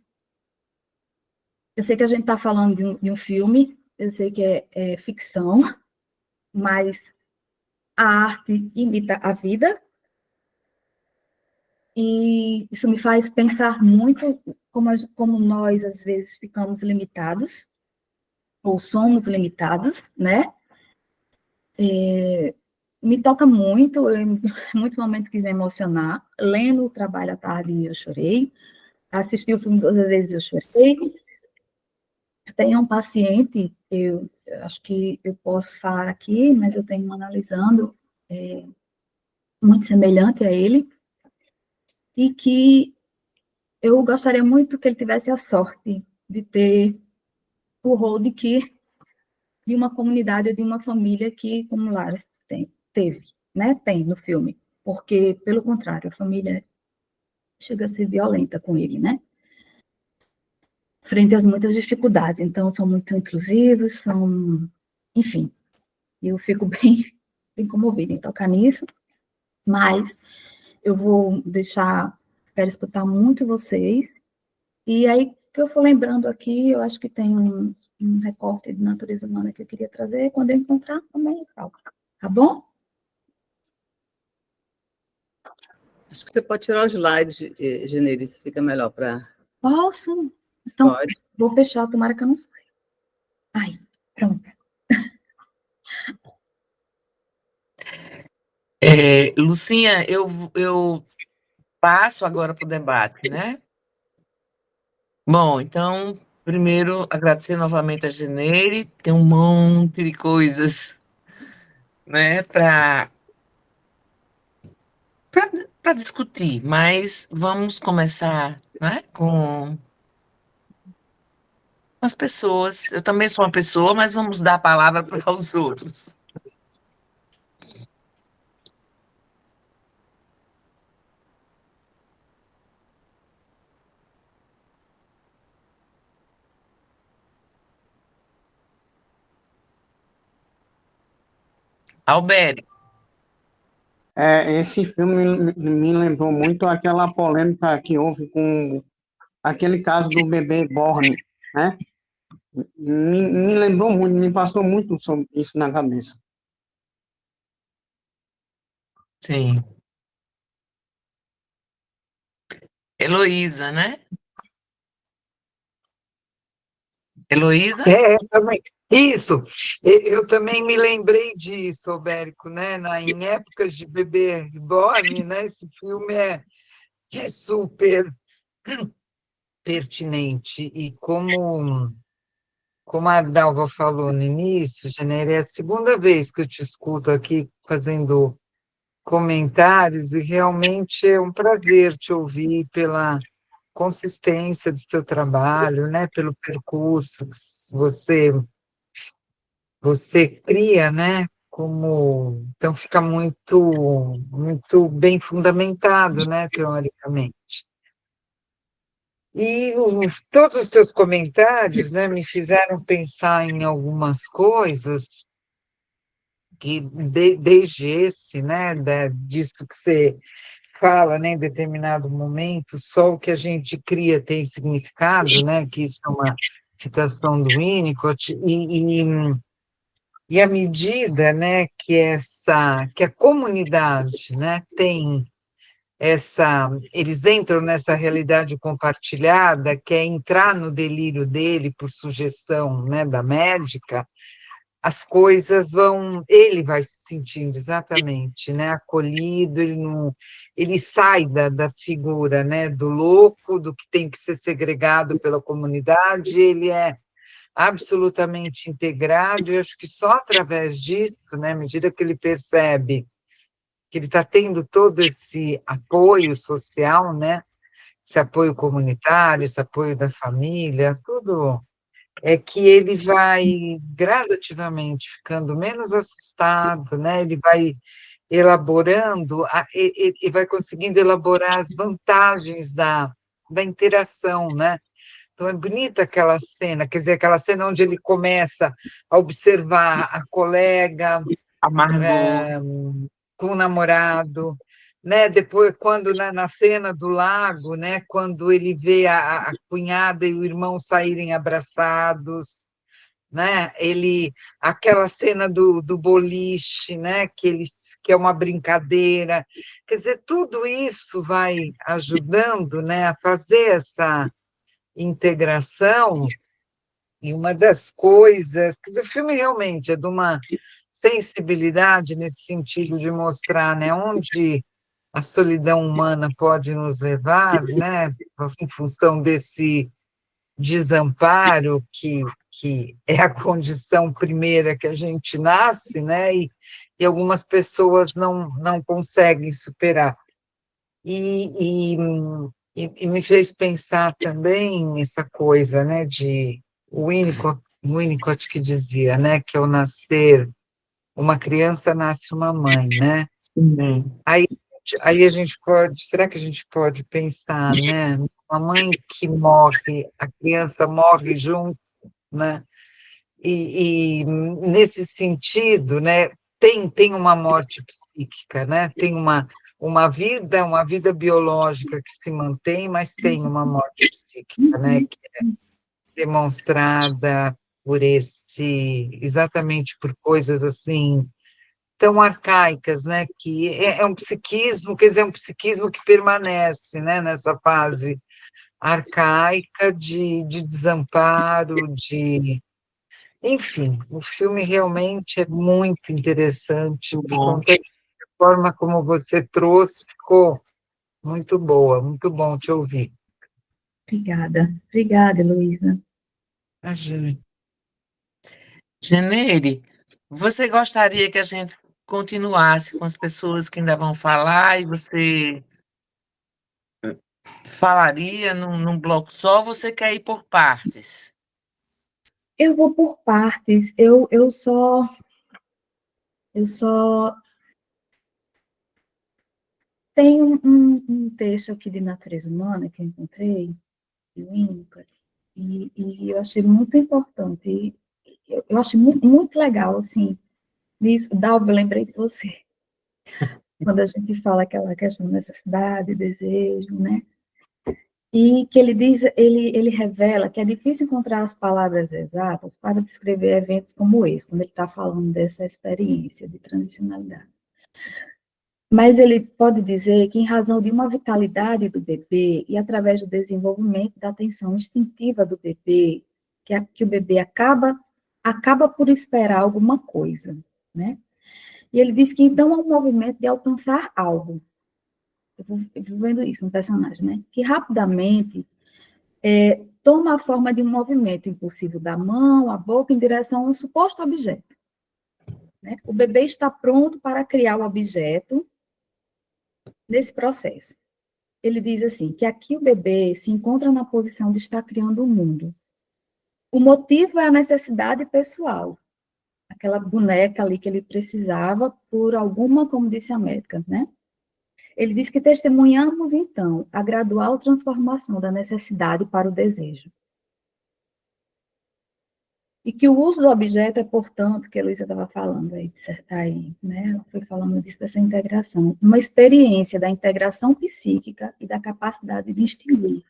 Speaker 3: Eu sei que a gente está falando de um filme, eu sei que é ficção, mas a arte imita a vida, e isso me faz pensar muito como nós, às vezes, ficamos limitados, ou somos limitados, né? Me toca muito, em muitos momentos quis me emocionar. Lendo o trabalho à tarde, eu chorei. Assisti o filme 2 vezes, eu chorei. Tenho um paciente, eu acho que eu posso falar aqui, mas eu tenho um analisando muito semelhante a ele, e que eu gostaria muito que ele tivesse a sorte de ter o rol de uma comunidade, de uma família que, como Lares teve, né? Tem no filme. Porque, pelo contrário, a família chega a ser violenta com ele, né? Frente às muitas dificuldades. Então, são muito intrusivos, enfim, eu fico bem comovida em tocar nisso, mas eu vou quero escutar muito vocês, e aí, que eu for lembrando aqui, eu acho que tem um recorte de natureza humana que eu queria trazer, quando eu encontrar, também eu falo, tá bom?
Speaker 1: Acho que você pode tirar o slide, Janeire, fica melhor para...
Speaker 3: Posso? Então,
Speaker 1: Pode.
Speaker 3: vou fechar, tomara que eu não saia. Aí, pronto.
Speaker 2: Lucinha, eu passo agora para o debate, né? Bom, então, Primeiro, agradecer novamente a Geneire, tem um monte de coisas, né, para discutir, mas vamos começar, né, com as pessoas. Eu também sou uma pessoa, mas vamos dar a palavra para os outros. Albério,
Speaker 6: Esse filme me lembrou muito aquela polêmica que houve com aquele caso do bebê Borne, né? Me lembrou muito, me passou muito sobre isso na cabeça.
Speaker 2: sim. Heloísa, né? Heloísa?
Speaker 7: Também. Isso, eu também me lembrei disso, Albérico, né? Em épocas de bebê reborn, né? Esse filme é super pertinente. E como a Dalva falou no início, Janeiro, é a segunda vez que eu te escuto aqui fazendo comentários, e realmente é um prazer te ouvir pela consistência do seu trabalho, né? Pelo percurso que você cria, né? Então fica muito bem fundamentado, né? Teoricamente. E todos os seus comentários, né? Me fizeram pensar em algumas coisas que desde esse, né? Disso que você fala, né? Em determinado momento, só o que a gente cria tem significado, né? Que isso é uma citação do Winnicott e à medida, né, que a comunidade, né, tem eles entram nessa realidade compartilhada, que é entrar no delírio dele por sugestão, né, da médica, as coisas ele vai se sentindo exatamente, né, acolhido, ele sai da figura, né, do louco, do que tem que ser segregado pela comunidade, ele é absolutamente integrado, e acho que só através disso, né, à medida que ele percebe que ele está tendo todo esse apoio social, né, esse apoio comunitário, esse apoio da família, tudo, é que ele vai gradativamente ficando menos assustado, né, ele vai elaborando, e vai conseguindo elaborar as vantagens da interação, né. Então, é bonita aquela cena, quer dizer, aquela cena onde ele começa a observar a colega
Speaker 2: Amargou.
Speaker 7: com o namorado, né? Depois, quando na cena do lago, né? Quando ele vê a cunhada e o irmão saírem abraçados, né? Aquela cena do boliche, né? Que é uma brincadeira. Quer dizer, tudo isso vai ajudando, né? A fazer essa integração, e uma das coisas, quer dizer, o filme realmente é de uma sensibilidade nesse sentido de mostrar, né, onde a solidão humana pode nos levar, né, em função desse desamparo que é a condição primeira que a gente nasce, né, e algumas pessoas não conseguem superar. E, e me fez pensar também essa coisa, né, de Winnicott que dizia, né, que ao nascer uma criança nasce uma mãe, né?
Speaker 2: Sim.
Speaker 7: Aí a gente será que a gente pode pensar, né, uma mãe que morre, a criança morre junto, né? E nesse sentido, né, tem uma morte psíquica, né? Tem uma vida biológica que se mantém, mas tem uma morte psíquica, né, que é demonstrada exatamente por coisas assim tão arcaicas, né, que é um psiquismo, quer dizer, é um psiquismo que permanece, né, nessa fase arcaica de desamparo, enfim, o filme realmente é muito interessante,
Speaker 2: Muito bom.
Speaker 7: a forma como você trouxe ficou muito boa, muito bom te ouvir.
Speaker 3: Obrigada, Heloísa.
Speaker 7: Imagina.
Speaker 2: Geneire, você gostaria que a gente continuasse com as pessoas que ainda vão falar e você falaria num bloco só, ou você quer ir por partes?
Speaker 3: Eu vou por partes. Eu só tenho um texto aqui de natureza humana que eu encontrei, do Winnicott, e eu achei muito importante. E eu achei muito, muito legal, assim, isso. Dalva, eu lembrei de você, quando a gente fala aquela questão de necessidade, desejo, né? E que ele diz, ele revela que é difícil encontrar as palavras exatas para descrever eventos como esse, quando ele está falando dessa experiência de transicionalidade. Mas ele pode dizer que, em razão de uma vitalidade do bebê e através do desenvolvimento da atenção instintiva do bebê, que o bebê acaba por esperar alguma coisa, né? E ele diz que, então, há um movimento de alcançar algo. Eu vou vendo isso no personagem, né? Que rapidamente toma a forma de um movimento impulsivo da mão, a boca, em direção a um suposto objeto, né? O bebê está pronto para criar o objeto nesse processo. Ele diz assim, que aqui o bebê se encontra na posição de estar criando o mundo. O motivo é a necessidade pessoal, aquela boneca ali que ele precisava por alguma, como disse a médica, né? Ele diz que testemunhamos, então, a gradual transformação da necessidade para o desejo. E que o uso do objeto é, portanto, que a Luísa estava falando aí, né? Ela foi falando disso, dessa integração, uma experiência da integração psíquica e da capacidade de distinguir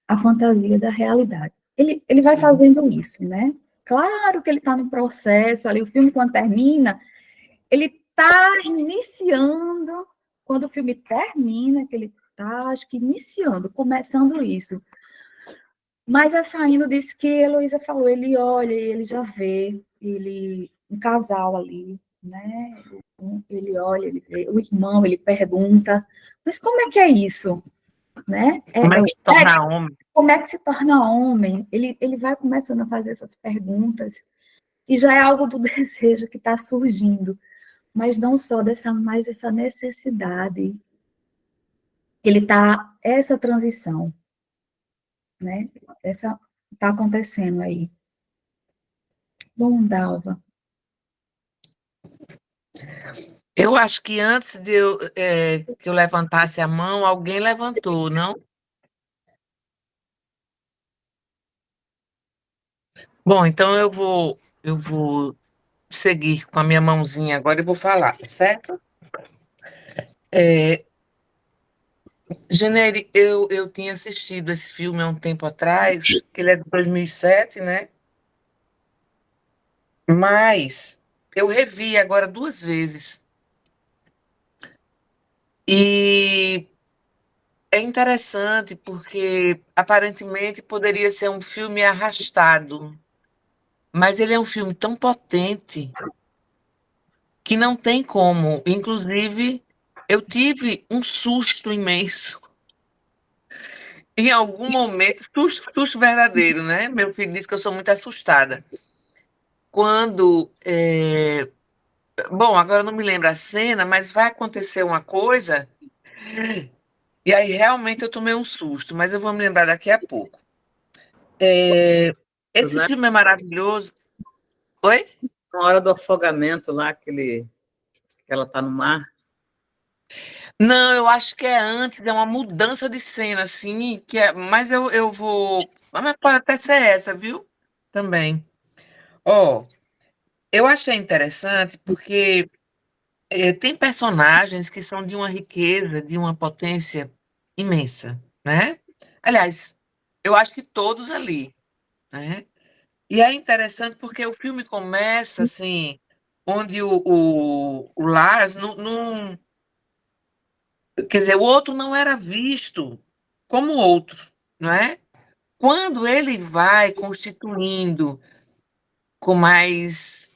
Speaker 3: a fantasia da realidade. Ele vai fazendo isso, né? Claro que ele está no processo ali, o filme, quando termina, ele está iniciando, quando o filme termina, que ele está, acho que iniciando, começando isso. Mas é saindo disso que a Heloísa falou, ele olha e ele já vê, um casal ali, né? Ele olha, ele vê, o irmão, ele pergunta, mas como é que é isso? Né?
Speaker 2: Como é que se torna homem?
Speaker 3: Como é que se torna homem? Ele vai começando a fazer essas perguntas, e já é algo do desejo que está surgindo, mas não só mais dessa necessidade. Essa transição, né? Essa está acontecendo aí. Bom, Dalva.
Speaker 2: Eu acho que antes que eu levantasse a mão, alguém levantou, não? Bom, então eu vou seguir com a minha mãozinha agora e vou falar, certo? Geneire, eu tinha assistido esse filme há um tempo atrás, que ele é de 2007, né? Mas eu revi agora 2 vezes. E é interessante porque aparentemente poderia ser um filme arrastado, mas ele é um filme tão potente que não tem como. Inclusive, eu tive um susto imenso. Em algum momento, susto verdadeiro, né? Meu filho disse que eu sou muito assustada. Quando, bom, agora eu não me lembro a cena, mas vai acontecer uma coisa, e aí realmente eu tomei um susto, mas eu vou me lembrar daqui a pouco. Esse
Speaker 1: Né?
Speaker 2: filme é maravilhoso. Oi?
Speaker 1: Na hora do afogamento lá, que ela está no mar.
Speaker 2: Não, eu acho que é antes, é uma mudança de cena, assim, mas eu vou. Mas pode até ser essa, viu? Também. Ó, eu achei interessante porque tem personagens que são de uma riqueza, de uma potência imensa, né? Aliás, eu acho que todos ali, né? E é interessante porque o filme começa assim, onde o Lars não. Quer dizer, o outro não era visto como outro, não é? Quando ele vai constituindo com mais,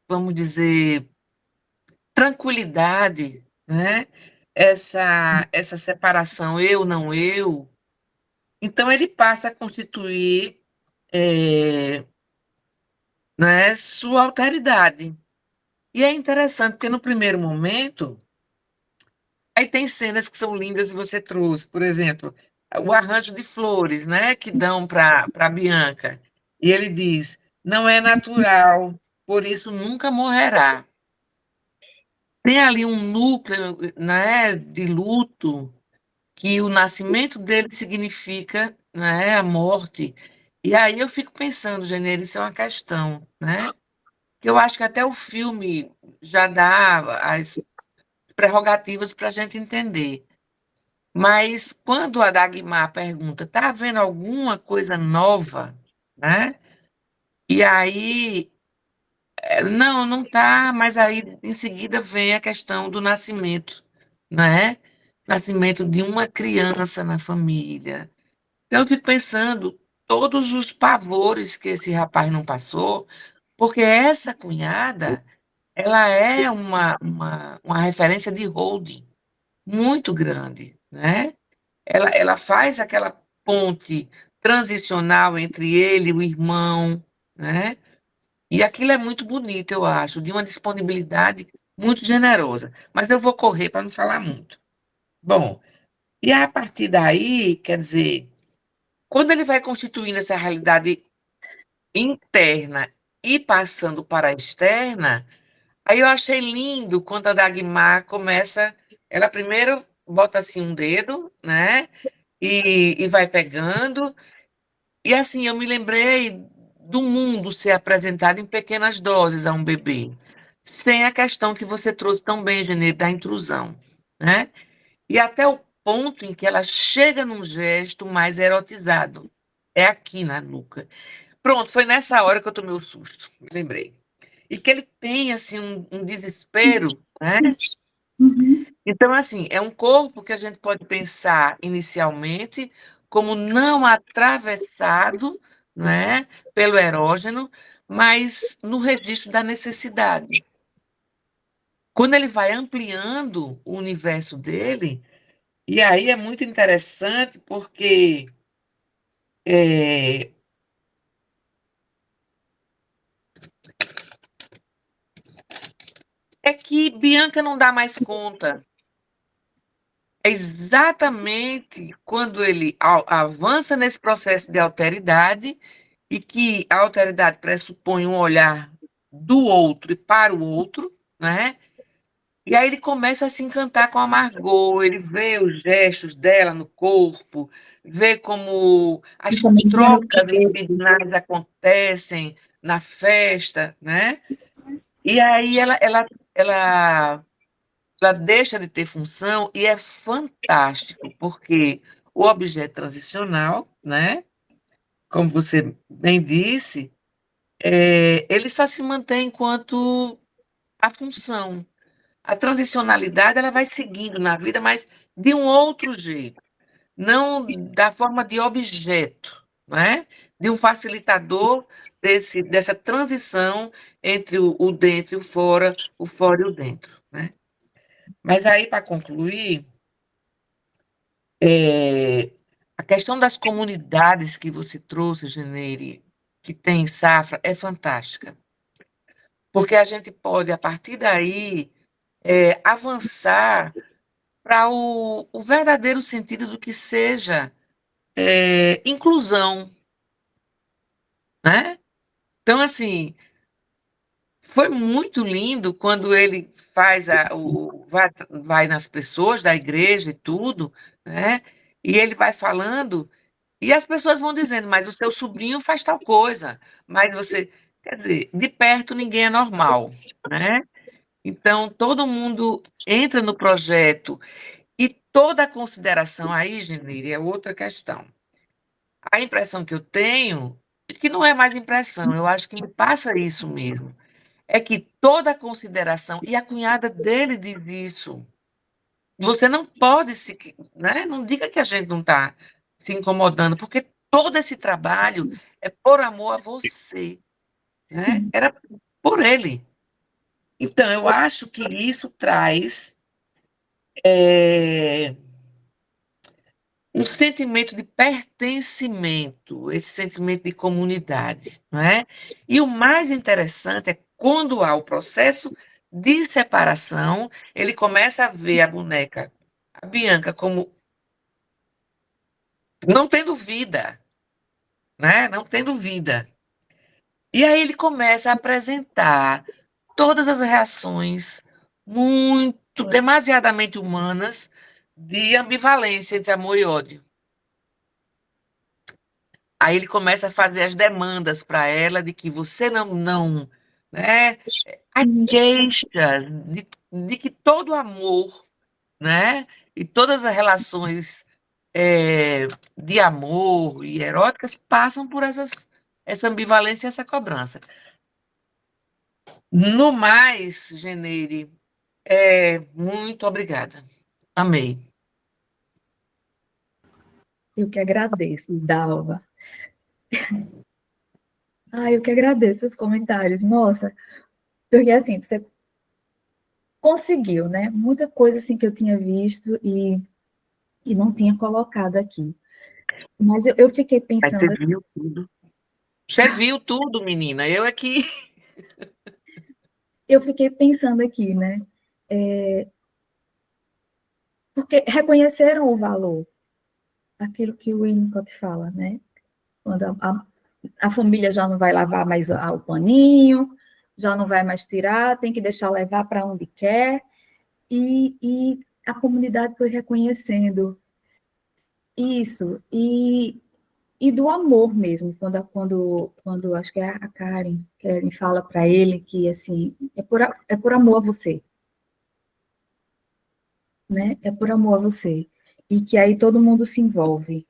Speaker 2: vamos dizer, tranquilidade, né? Essa separação eu, não eu, então ele passa a constituir é, né, sua alteridade. E é interessante, porque no primeiro momento, aí tem cenas que são lindas e você trouxe, por exemplo, o arranjo de flores, né, que dão para Bianca. E ele diz: não é natural, por isso nunca morrerá. Tem ali um núcleo, né, de luto, que o nascimento dele significa, né, a morte. E aí eu fico pensando, Janeiro, isso é uma questão, né? Eu acho que até o filme já dá as prerrogativas para a gente entender. Mas quando a Dagmar pergunta, está havendo alguma coisa nova, né? E aí, não, não está, mas aí em seguida vem a questão do nascimento, né? Nascimento de uma criança na família. Então, eu fico pensando todos os pavores que esse rapaz não passou, porque essa cunhada, ela é uma referência de holding muito grande, né? Ela faz aquela ponte transicional entre ele e o irmão, né? E aquilo é muito bonito, eu acho, de uma disponibilidade muito generosa. Mas eu vou correr para não falar muito. Bom, e a partir daí, quer dizer, quando ele vai constituindo essa realidade interna e passando para a externa, aí eu achei lindo quando a Dagmar começa, ela primeiro bota assim um dedo, né? E vai pegando. E assim, eu me lembrei do mundo ser apresentado em pequenas doses a um bebê, sem a questão que você trouxe tão bem, Genê, da intrusão, né? E até o ponto em que ela chega num gesto mais erotizado. É aqui na nuca. Pronto, foi nessa hora que eu tomei o susto, me lembrei. E que ele tem, assim, um desespero, né?
Speaker 3: Uhum.
Speaker 2: Então, assim, é um corpo que a gente pode pensar inicialmente como não atravessado, né, pelo erógeno, mas no registro da necessidade. Quando ele vai ampliando o universo dele, e aí é muito interessante porque é, é que Bianca não dá mais conta. É exatamente quando ele avança nesse processo de alteridade, e que a alteridade pressupõe um olhar do outro e para o outro, né? E aí ele começa a se encantar com a Margot, ele vê os gestos dela no corpo, vê como as
Speaker 3: Isso me guia no
Speaker 2: trocas
Speaker 3: que
Speaker 2: libidinais acontecem na festa, né? E aí ela deixa de ter função e é fantástico, porque o objeto transicional, né, como você bem disse, ele só se mantém enquanto a função. A transicionalidade ela vai seguindo na vida, mas de um outro jeito, não da forma de objeto, né? De um facilitador dessa transição entre o dentro e o fora e o dentro, né? Mas aí, para concluir, a questão das comunidades que você trouxe, Geneire, que tem Safra, é fantástica, porque a gente pode, a partir daí, avançar para o verdadeiro sentido do que seja inclusão, né? Então, assim, foi muito lindo quando ele faz vai nas pessoas da igreja e tudo, né? E ele vai falando. E as pessoas vão dizendo, mas o seu sobrinho faz tal coisa, mas você, quer dizer, de perto ninguém é normal, né? Então, todo mundo entra no projeto e toda a consideração aí, Genire, é outra questão. A impressão que eu tenho, que não é mais impressão, eu acho que me passa isso mesmo, é que toda a consideração, e a cunhada dele diz isso, você não pode se, né? Não diga que a gente não está se incomodando, porque todo esse trabalho é por amor a você, né?
Speaker 3: sim,
Speaker 2: Era por ele. Então, eu acho que isso traz um sentimento de pertencimento, esse sentimento de comunidade, não é? E o mais interessante é quando há o processo de separação, ele começa a ver a boneca, a Bianca, como não tendo vida, né? Não tendo vida. E aí ele começa a apresentar todas as reações muito, demasiadamente humanas de ambivalência entre amor e ódio. Aí ele começa a fazer as demandas para ela de que você não, né? As queixas de que todo amor, né? E todas as relações de amor e eróticas passam por essa ambivalência e essa cobrança. No mais, Geneire, muito obrigada. Amei.
Speaker 3: Eu que agradeço, Dalva. Eu que agradeço os comentários. Nossa, porque assim, você conseguiu, né? Muita coisa assim que eu tinha visto e não tinha colocado aqui. Mas eu fiquei
Speaker 2: Mas você
Speaker 3: pensando,
Speaker 2: viu tudo. Você viu tudo, menina. Eu aqui.
Speaker 3: aqui, né? Porque reconheceram o valor, aquilo que o Winnicott fala, né? Quando a família já não vai lavar mais o paninho, já não vai mais tirar, tem que deixar levar para onde quer, e a comunidade foi reconhecendo isso, e do amor mesmo, quando acho que é a Karen fala para ele que, assim, é por amor a você, né? É por amor a você. E que aí todo mundo se envolve,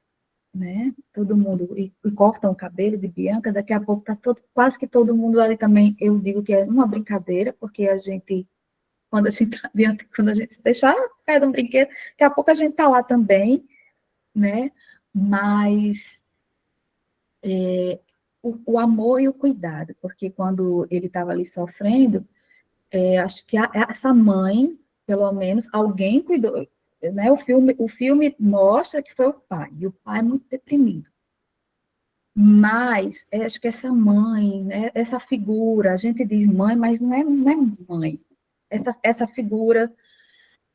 Speaker 3: né? Todo mundo, e cortam o cabelo de Bianca, daqui a pouco tá quase que todo mundo ali também, eu digo que é uma brincadeira, porque quando a gente se deixar cair de um brinquedo, daqui a pouco a gente tá lá também, né? Mas o amor e o cuidado, porque quando ele estava ali sofrendo, acho que essa mãe, pelo menos, alguém cuidou, né? O filme mostra que foi o pai, e o pai muito deprimido. Mas acho que essa mãe, né, essa figura, a gente diz mãe, mas não é mãe. Essa figura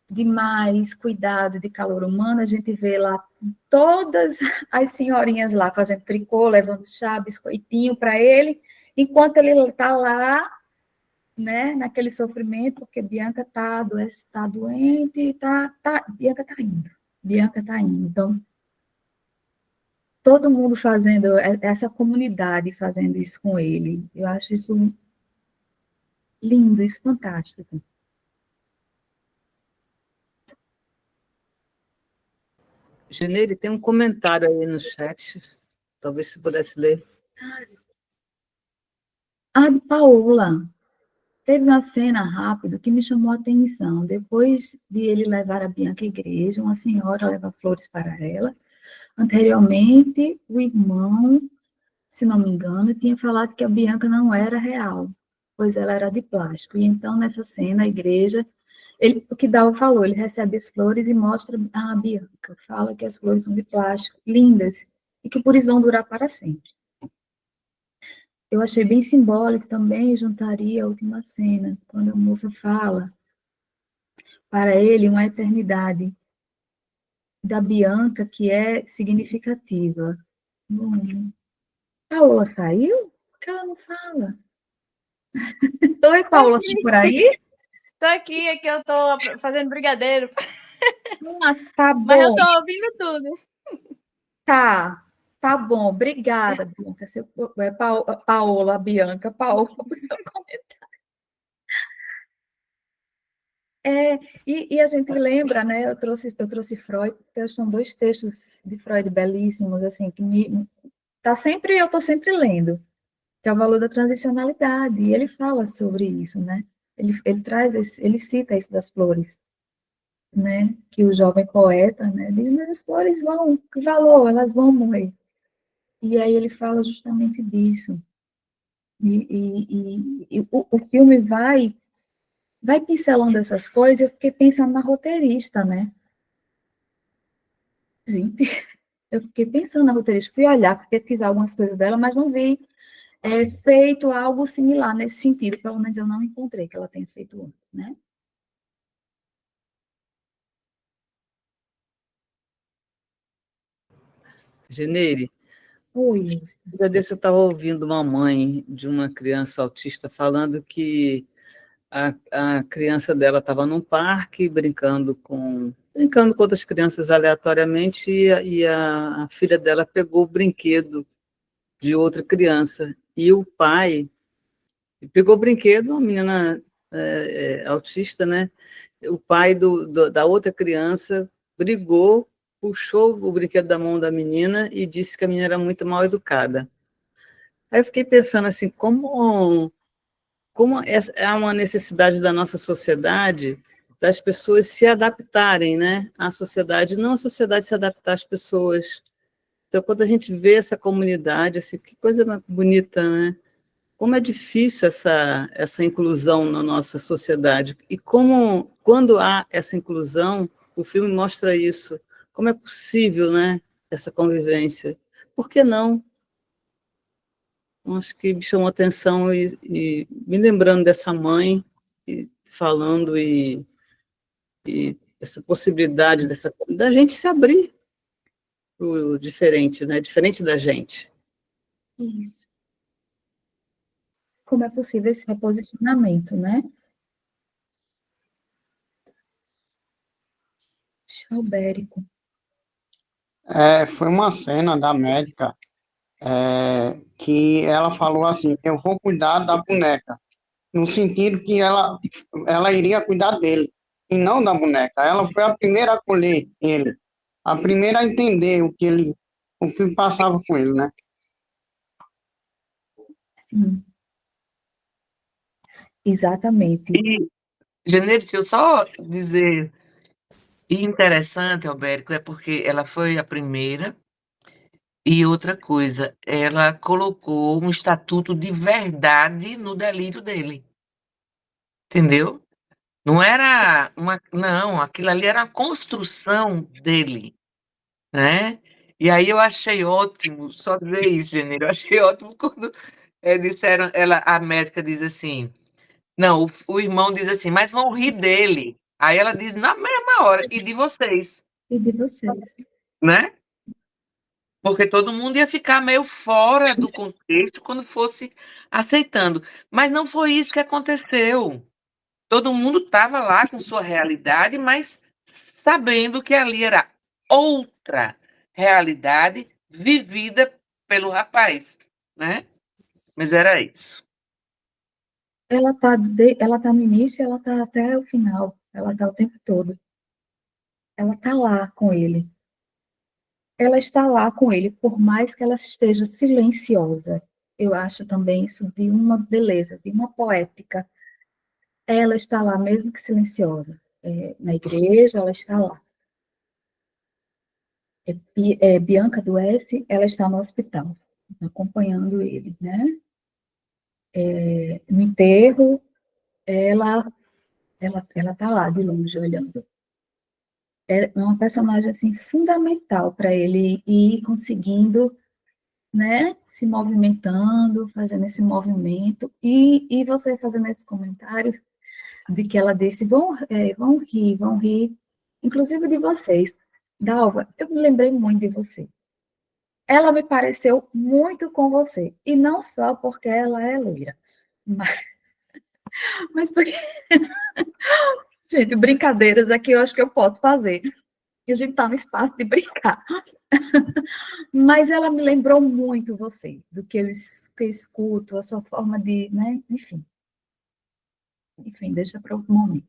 Speaker 3: de mais cuidado, de calor humano, a gente vê lá todas as senhorinhas lá fazendo tricô, levando chá, biscoitinho para ele, enquanto ele está lá, né, naquele sofrimento, porque Bianca está doente, Bianca está indo. Bianca está indo. Então, todo mundo fazendo, essa comunidade fazendo isso com ele. Eu acho isso lindo, isso fantástico.
Speaker 1: Geneire, tem um comentário aí no chat, talvez você pudesse ler.
Speaker 3: De Paola. Teve uma cena rápida que me chamou a atenção. Depois de ele levar a Bianca à igreja, uma senhora leva flores para ela. Anteriormente, o irmão, se não me engano, tinha falado que a Bianca não era real, pois ela era de plástico. E então, nessa cena, a igreja, o que Dalva falou, ele recebe as flores e mostra a Bianca, fala que as flores são de plástico, lindas, e que por isso vão durar para sempre. Eu achei bem simbólico também, juntaria a última cena, quando a moça fala para ele uma eternidade da Bianca que é significativa. Paola saiu? Por que ela não fala? Oi, Paola, tá por aí?
Speaker 8: Tô aqui, é que eu tô fazendo brigadeiro.
Speaker 3: Tá bom.
Speaker 8: Mas eu tô ouvindo tudo.
Speaker 3: Tá bom. Obrigada, Bianca. Paola, Bianca, Paola, por seu comentário. E a gente lembra, né? Eu trouxe Freud, são 2 textos de Freud belíssimos, assim, que eu estou sempre lendo, que é o valor da transicionalidade, e ele fala sobre isso, né? Ele cita isso das flores, né? Que o jovem poeta, né? Diz, mas as flores que valor, elas vão morrer. E aí ele fala justamente disso. E o filme vai pincelando essas coisas, eu fiquei pensando na roteirista, né? Gente, eu fiquei pensando na roteirista, fui olhar, fui pesquisar algumas coisas dela, mas não vi feito algo similar nesse sentido, pelo menos eu não encontrei que ela tenha feito antes, né?
Speaker 1: Geneire,
Speaker 3: Oi, Lúcia.
Speaker 1: um dia desse eu estava ouvindo uma mãe de uma criança autista falando que a criança dela estava num parque brincando com outras crianças aleatoriamente e a filha dela pegou o brinquedo de outra criança e o pai pegou o brinquedo, uma menina autista, né? O pai da outra criança brigou, puxou o brinquedo da mão da menina e disse que a menina era muito mal educada. Aí eu fiquei pensando assim, como é uma necessidade da nossa sociedade das pessoas se adaptarem, né, à sociedade, não a sociedade se adaptar às pessoas. Então, quando a gente vê essa comunidade, assim, que coisa bonita, né? Como é difícil essa inclusão na nossa sociedade. E como, quando há essa inclusão, o filme mostra isso. Como é possível, né, essa convivência? Por que não? Acho que me chamou a atenção e me lembrando dessa mãe falando e essa possibilidade da gente se abrir para o diferente, né? Diferente da gente.
Speaker 3: Isso. Como é possível esse reposicionamento, né? Albérico.
Speaker 6: Foi uma cena da médica que ela falou assim, eu vou cuidar da boneca, no sentido que ela iria cuidar dele, e não da boneca. Ela foi a primeira a acolher ele, a primeira a entender o que passava com ele, né?
Speaker 3: Sim. Exatamente.
Speaker 2: E, Janeiro, deixa eu só dizer, e interessante, Albérico, é porque ela foi a primeira, e outra coisa, ela colocou um estatuto de verdade no delírio dele, entendeu? Não era não, aquilo ali era a construção dele, né? E aí eu achei ótimo, só ver isso, Janeiro, eu achei ótimo quando disseram, a médica diz assim, não, o irmão diz assim, mas vão rir dele. Aí ela diz na mesma hora, e de vocês,
Speaker 3: E de vocês.
Speaker 2: né? Porque todo mundo ia ficar meio fora do contexto quando fosse aceitando. Mas não foi isso que aconteceu. Todo mundo estava lá com sua realidade, mas sabendo que ali era outra realidade vivida pelo rapaz, né? Mas era isso.
Speaker 3: Ela tá no início, ela tá até o final. Ela tá o tempo todo. Ela tá lá com ele. Ela está lá com ele, por mais que ela esteja silenciosa. Eu acho também isso de uma beleza, de uma poética. Ela está lá, mesmo que silenciosa. Na igreja, ela está lá. Bianca do S, ela está no hospital, acompanhando ele, né? No enterro, ela está lá, de longe, olhando. É uma personagem, assim, fundamental para ele ir conseguindo, né, se movimentando, fazendo esse movimento, e você fazendo esse comentário de que ela disse, vão rir, inclusive de vocês. Dalva, eu me lembrei muito de você. Ela me pareceu muito com você, e não só porque ela é loira, mas porque, gente, brincadeiras aqui eu acho que eu posso fazer, e a gente está no espaço de brincar. Mas ela me lembrou muito você, do que eu escuto, a sua forma de, né, enfim, deixa para outro momento.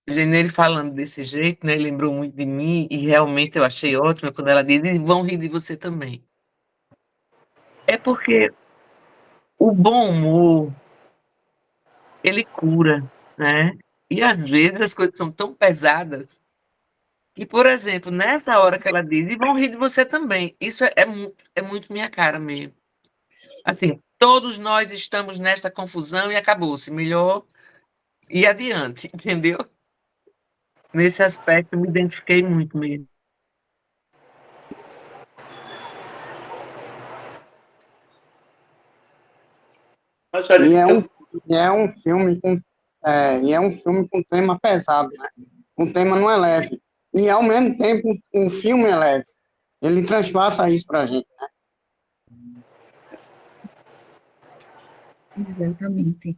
Speaker 2: Janeiro falando desse jeito, né, lembrou muito de mim, e realmente eu achei ótimo quando ela diz, e vão rir de você também. É porque o bom humor, ele cura, né? E às vezes as coisas são tão pesadas E, por exemplo, nessa hora que ela diz: "E vão rir de você também", isso é muito minha cara mesmo. Assim, todos nós estamos nesta confusão e acabou-se, melhor ir adiante, entendeu? Nesse aspecto, eu me identifiquei muito mesmo.
Speaker 4: Mas olha,
Speaker 6: E
Speaker 4: eu,
Speaker 6: é um filme com tema pesado, né? O tema não é leve. E, ao mesmo tempo, o filme é leve. Ele transpassa isso para a gente.
Speaker 3: Exatamente.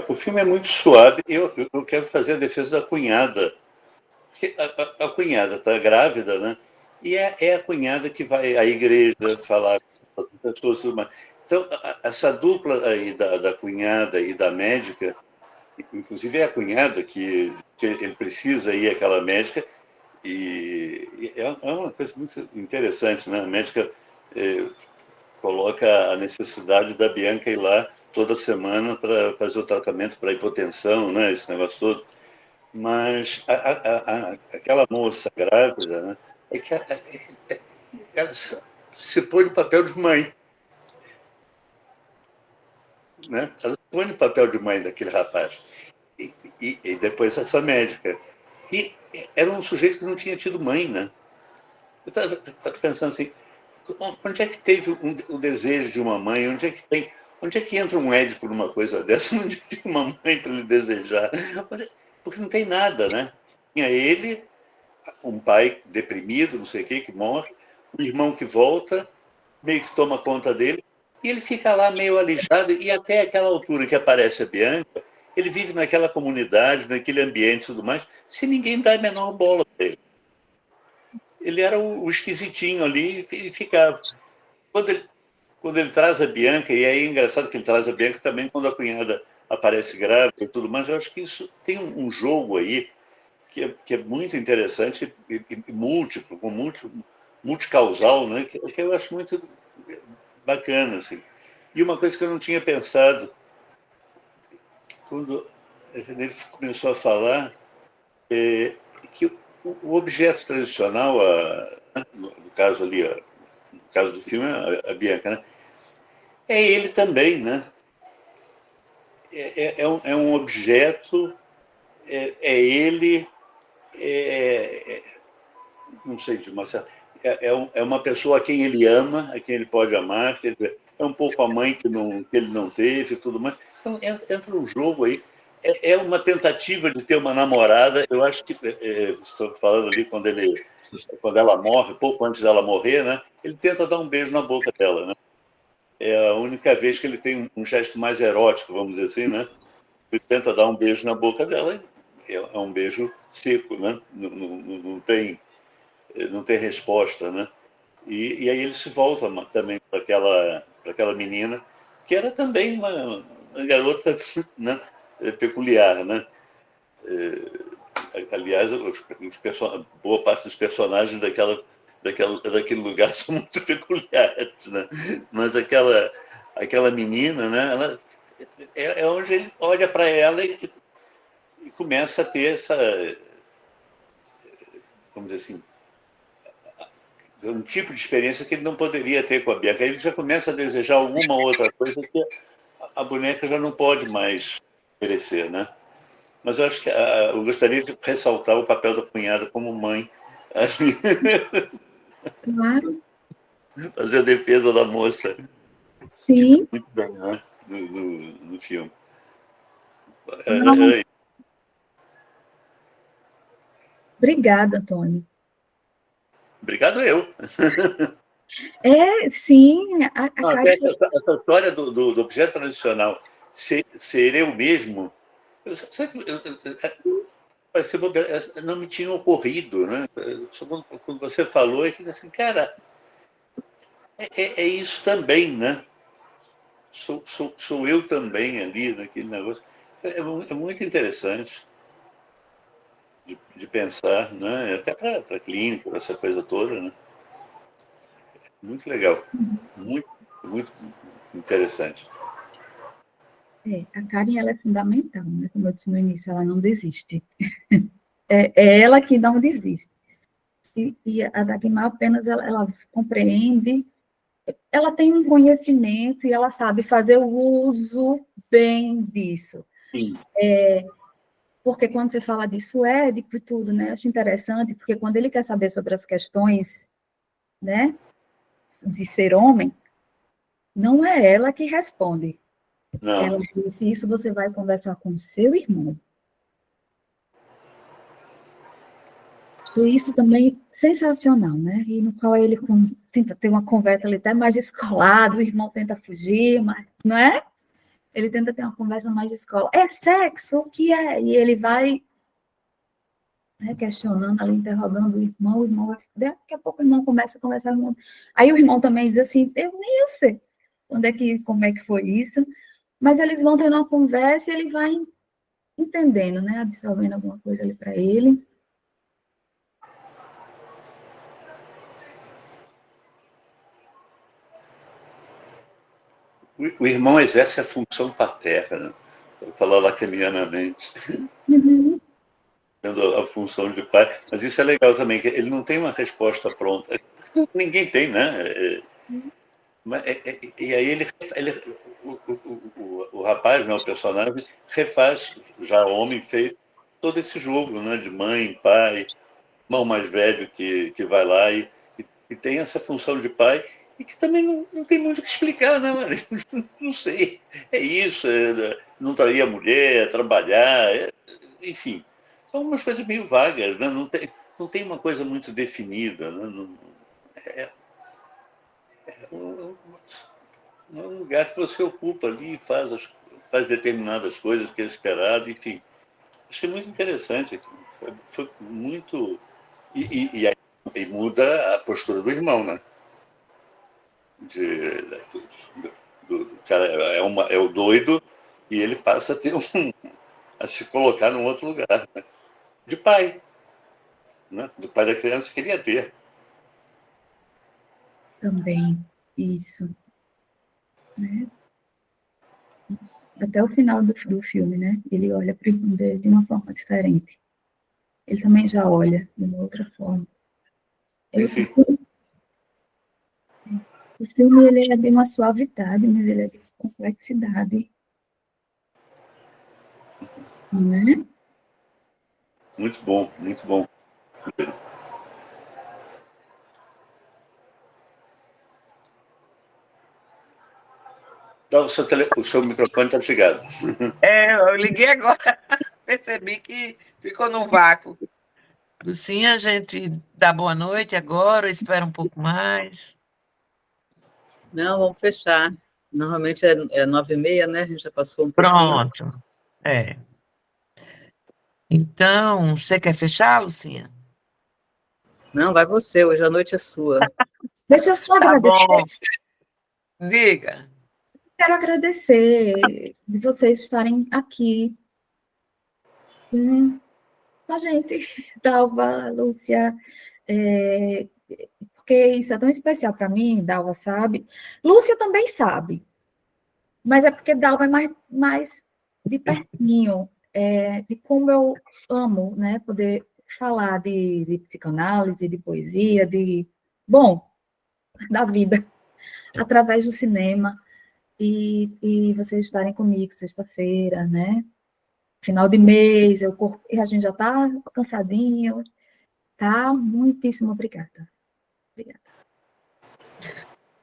Speaker 4: o filme é muito suave. Eu quero fazer a defesa da cunhada. Porque a cunhada está grávida, né? E é a cunhada que vai à igreja falar com as pessoas e tudo mais. Então, essa dupla aí da cunhada e da médica, inclusive é a cunhada que ele precisa ir àquela médica, e é uma coisa muito interessante, né? A médica coloca a necessidade da Bianca ir lá toda semana para fazer o tratamento para hipotensão, né? Esse negócio todo. Mas aquela moça grávida, né? É que ela se põe no papel de mãe, né? Ela se põe no papel de mãe daquele rapaz. E depois essa médica. E era um sujeito que não tinha tido mãe, né? Eu estava pensando assim, onde é que teve o desejo de uma mãe? Onde é que entra um médico numa coisa dessa? Onde é que tem uma mãe para ele desejar? Porque não tem nada, né? Tinha ele, um pai deprimido, não sei o que morre, um irmão que volta, meio que toma conta dele, e ele fica lá meio alijado, e até aquela altura que aparece a Bianca, ele vive naquela comunidade, naquele ambiente e tudo mais, sem ninguém dar a menor bola para ele. Ele era o esquisitinho ali e ficava. Quando ele traz a Bianca, e aí é engraçado que ele traz a Bianca também quando a cunhada aparece grávida e tudo mais, eu acho que isso tem um jogo aí que é muito interessante e múltiplo, multicausal, né? Que eu acho muito bacana. Assim. E uma coisa que eu não tinha pensado, quando ele começou a falar, que o objeto tradicional, no caso ali, no caso do filme, a Bianca, né? É ele também, né? É um objeto, ele, não sei, de uma certa. É uma pessoa a quem ele ama, a quem ele pode amar, é um pouco a mãe que ele não teve e tudo mais. Então, entra um jogo aí. É uma tentativa de ter uma namorada. Eu acho que, estou falando ali, quando ela morre, pouco antes dela morrer, né? Ele tenta dar um beijo na boca dela, né? É a única vez que ele tem um gesto mais erótico, vamos dizer assim, né? Ele tenta dar um beijo na boca dela, é um beijo seco, né? Não tem resposta, né? E aí ele se volta também para aquela menina, que era também uma garota, né? Peculiar, né? Aliás, boa parte dos personagens daquele lugar são muito peculiares, né? Mas aquela menina, né? Ela, é onde ele olha para ela e começa a ter essa, vamos dizer assim, um tipo de experiência que ele não poderia ter com a Bianca. Aí ele já começa a desejar alguma outra coisa que a boneca já não pode mais oferecer, né? Mas eu acho que eu gostaria de ressaltar o papel da cunhada como mãe,
Speaker 3: Claro,
Speaker 4: fazer a defesa da moça
Speaker 3: sim.
Speaker 4: muito bem, né? No filme.
Speaker 3: Não, obrigada, Antônio.
Speaker 4: Obrigado eu.
Speaker 3: Sim, a
Speaker 4: Até
Speaker 3: Karen,
Speaker 4: essa história do objeto tradicional ser eu mesmo, não me tinha ocorrido, né? Quando você falou, eu falei assim, cara, é isso também, né? Sou eu também ali naquele negócio. É muito interessante de pensar, né? Até para a clínica, para essa coisa toda, né? Muito legal. Muito, muito interessante.
Speaker 3: a Karen ela é fundamental, né? Como eu disse no início, ela não desiste. é ela que não desiste. E a Dagmar apenas, ela compreende, ela tem um conhecimento e ela sabe fazer o uso bem disso.
Speaker 4: Sim.
Speaker 3: Porque quando você fala disso, de tudo, né? Eu acho interessante, porque quando ele quer saber sobre as questões, né, de ser homem, não é ela que responde.
Speaker 4: Não.
Speaker 3: Ela disse, isso você vai conversar com seu irmão. Isso também sensacional, né? E no qual ele tenta ter uma conversa ali até mais descolada, o irmão tenta fugir, mas, não é? Ele tenta ter uma conversa mais descolada. É sexo? O que é? E ele vai, né, questionando ali, interrogando o irmão vai... Daqui a pouco o irmão começa a conversar. Aí o irmão também diz assim, nem eu sei como é que foi isso, mas eles vão tendo uma conversa e ele vai entendendo, né? Absorvendo alguma coisa ali para ele.
Speaker 4: O irmão exerce a função paterna, para falar lacanianamente, tendo a função de pai. Mas isso é legal também, que ele não tem uma resposta pronta. Ninguém tem, né? E aí o rapaz, né, o personagem, refaz, já homem feito, todo esse jogo, né, de mãe, pai, irmão mais velho que vai lá e tem essa função de pai, e que também não tem muito o que explicar, não. Não sei. É isso, não trair a mulher, trabalhar, enfim. São umas coisas meio vagas, né? Não tem uma coisa muito definida. Né? É um lugar que você ocupa ali e faz determinadas coisas que é esperado, enfim. Achei muito interessante. Foi muito... E muda a postura do irmão, né? Do cara é o doido e ele passa a se colocar num outro lugar, né? De pai, né? Do pai da criança que queria ter.
Speaker 3: Também, isso. Né? Isso. Até o final do filme, né? Ele olha para o irmão dele de uma forma diferente. Ele também já olha de uma outra forma. O filme ele é de uma suavidade, mas ele é de complexidade. Não é?
Speaker 4: Muito bom, muito bom. Então, o seu microfone está desligado.
Speaker 2: Eu liguei agora, percebi que ficou no vácuo. Lucinha, a gente dá boa noite agora, espera um pouco mais.
Speaker 1: Não, vamos fechar. Normalmente é 9h30, né? A gente já passou um pouquinho.
Speaker 2: Pronto. Então, você quer fechar, Lucinha?
Speaker 1: Não, vai você, hoje a noite é sua.
Speaker 3: Deixa eu só
Speaker 2: Tá
Speaker 3: agradecer.
Speaker 2: bom. Diga.
Speaker 3: Quero agradecer de vocês estarem aqui com a gente, Dalva, Lúcia, porque isso é tão especial para mim, Dalva sabe. Lúcia também sabe, mas é porque Dalva é mais de pertinho, de como eu amo, né, poder falar de psicanálise, de poesia, da vida, através do cinema, e vocês estarem comigo sexta-feira, né, final de mês, a gente já está cansadinho, tá? Muitíssimo obrigada. Obrigada.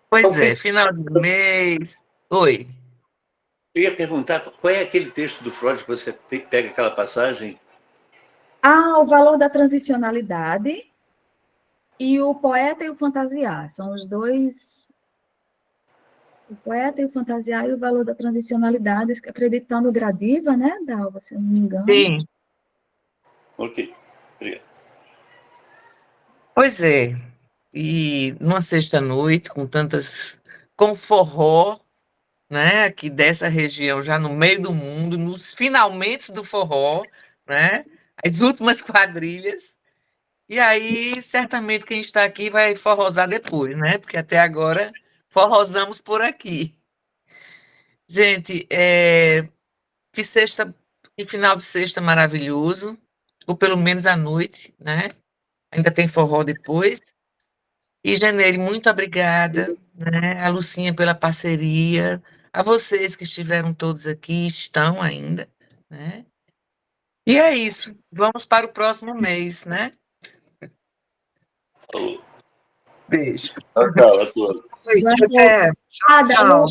Speaker 2: Pois é, final de mês. Oi.
Speaker 4: Eu ia perguntar qual é aquele texto do Freud que você pega aquela passagem?
Speaker 3: O valor da transicionalidade e o poeta e o fantasiar. São os dois. O poeta e o fantasiar e o valor da transicionalidade, acreditando gradiva, né, Dalva, se eu não me engano.
Speaker 2: Sim.
Speaker 4: Ok, obrigado.
Speaker 2: Pois é. E numa sexta-noite, com forró, né, aqui dessa região, já no meio do mundo, nos finalmente do forró, né, as últimas quadrilhas, e aí certamente quem está aqui vai forrosar depois, né, porque até agora forrosamos por aqui. Gente, que final de sexta maravilhoso, ou pelo menos à noite, né? Ainda tem forró depois. E, Janeire, muito obrigada, né? A Lucinha pela parceria, a vocês que estiveram todos aqui, estão ainda, né? E é isso, vamos para o próximo mês, né? Beijo.
Speaker 4: Tchau, a todos.
Speaker 7: Noite, até. Tchau,
Speaker 3: Obrigada,
Speaker 7: tchau.
Speaker 3: Lu.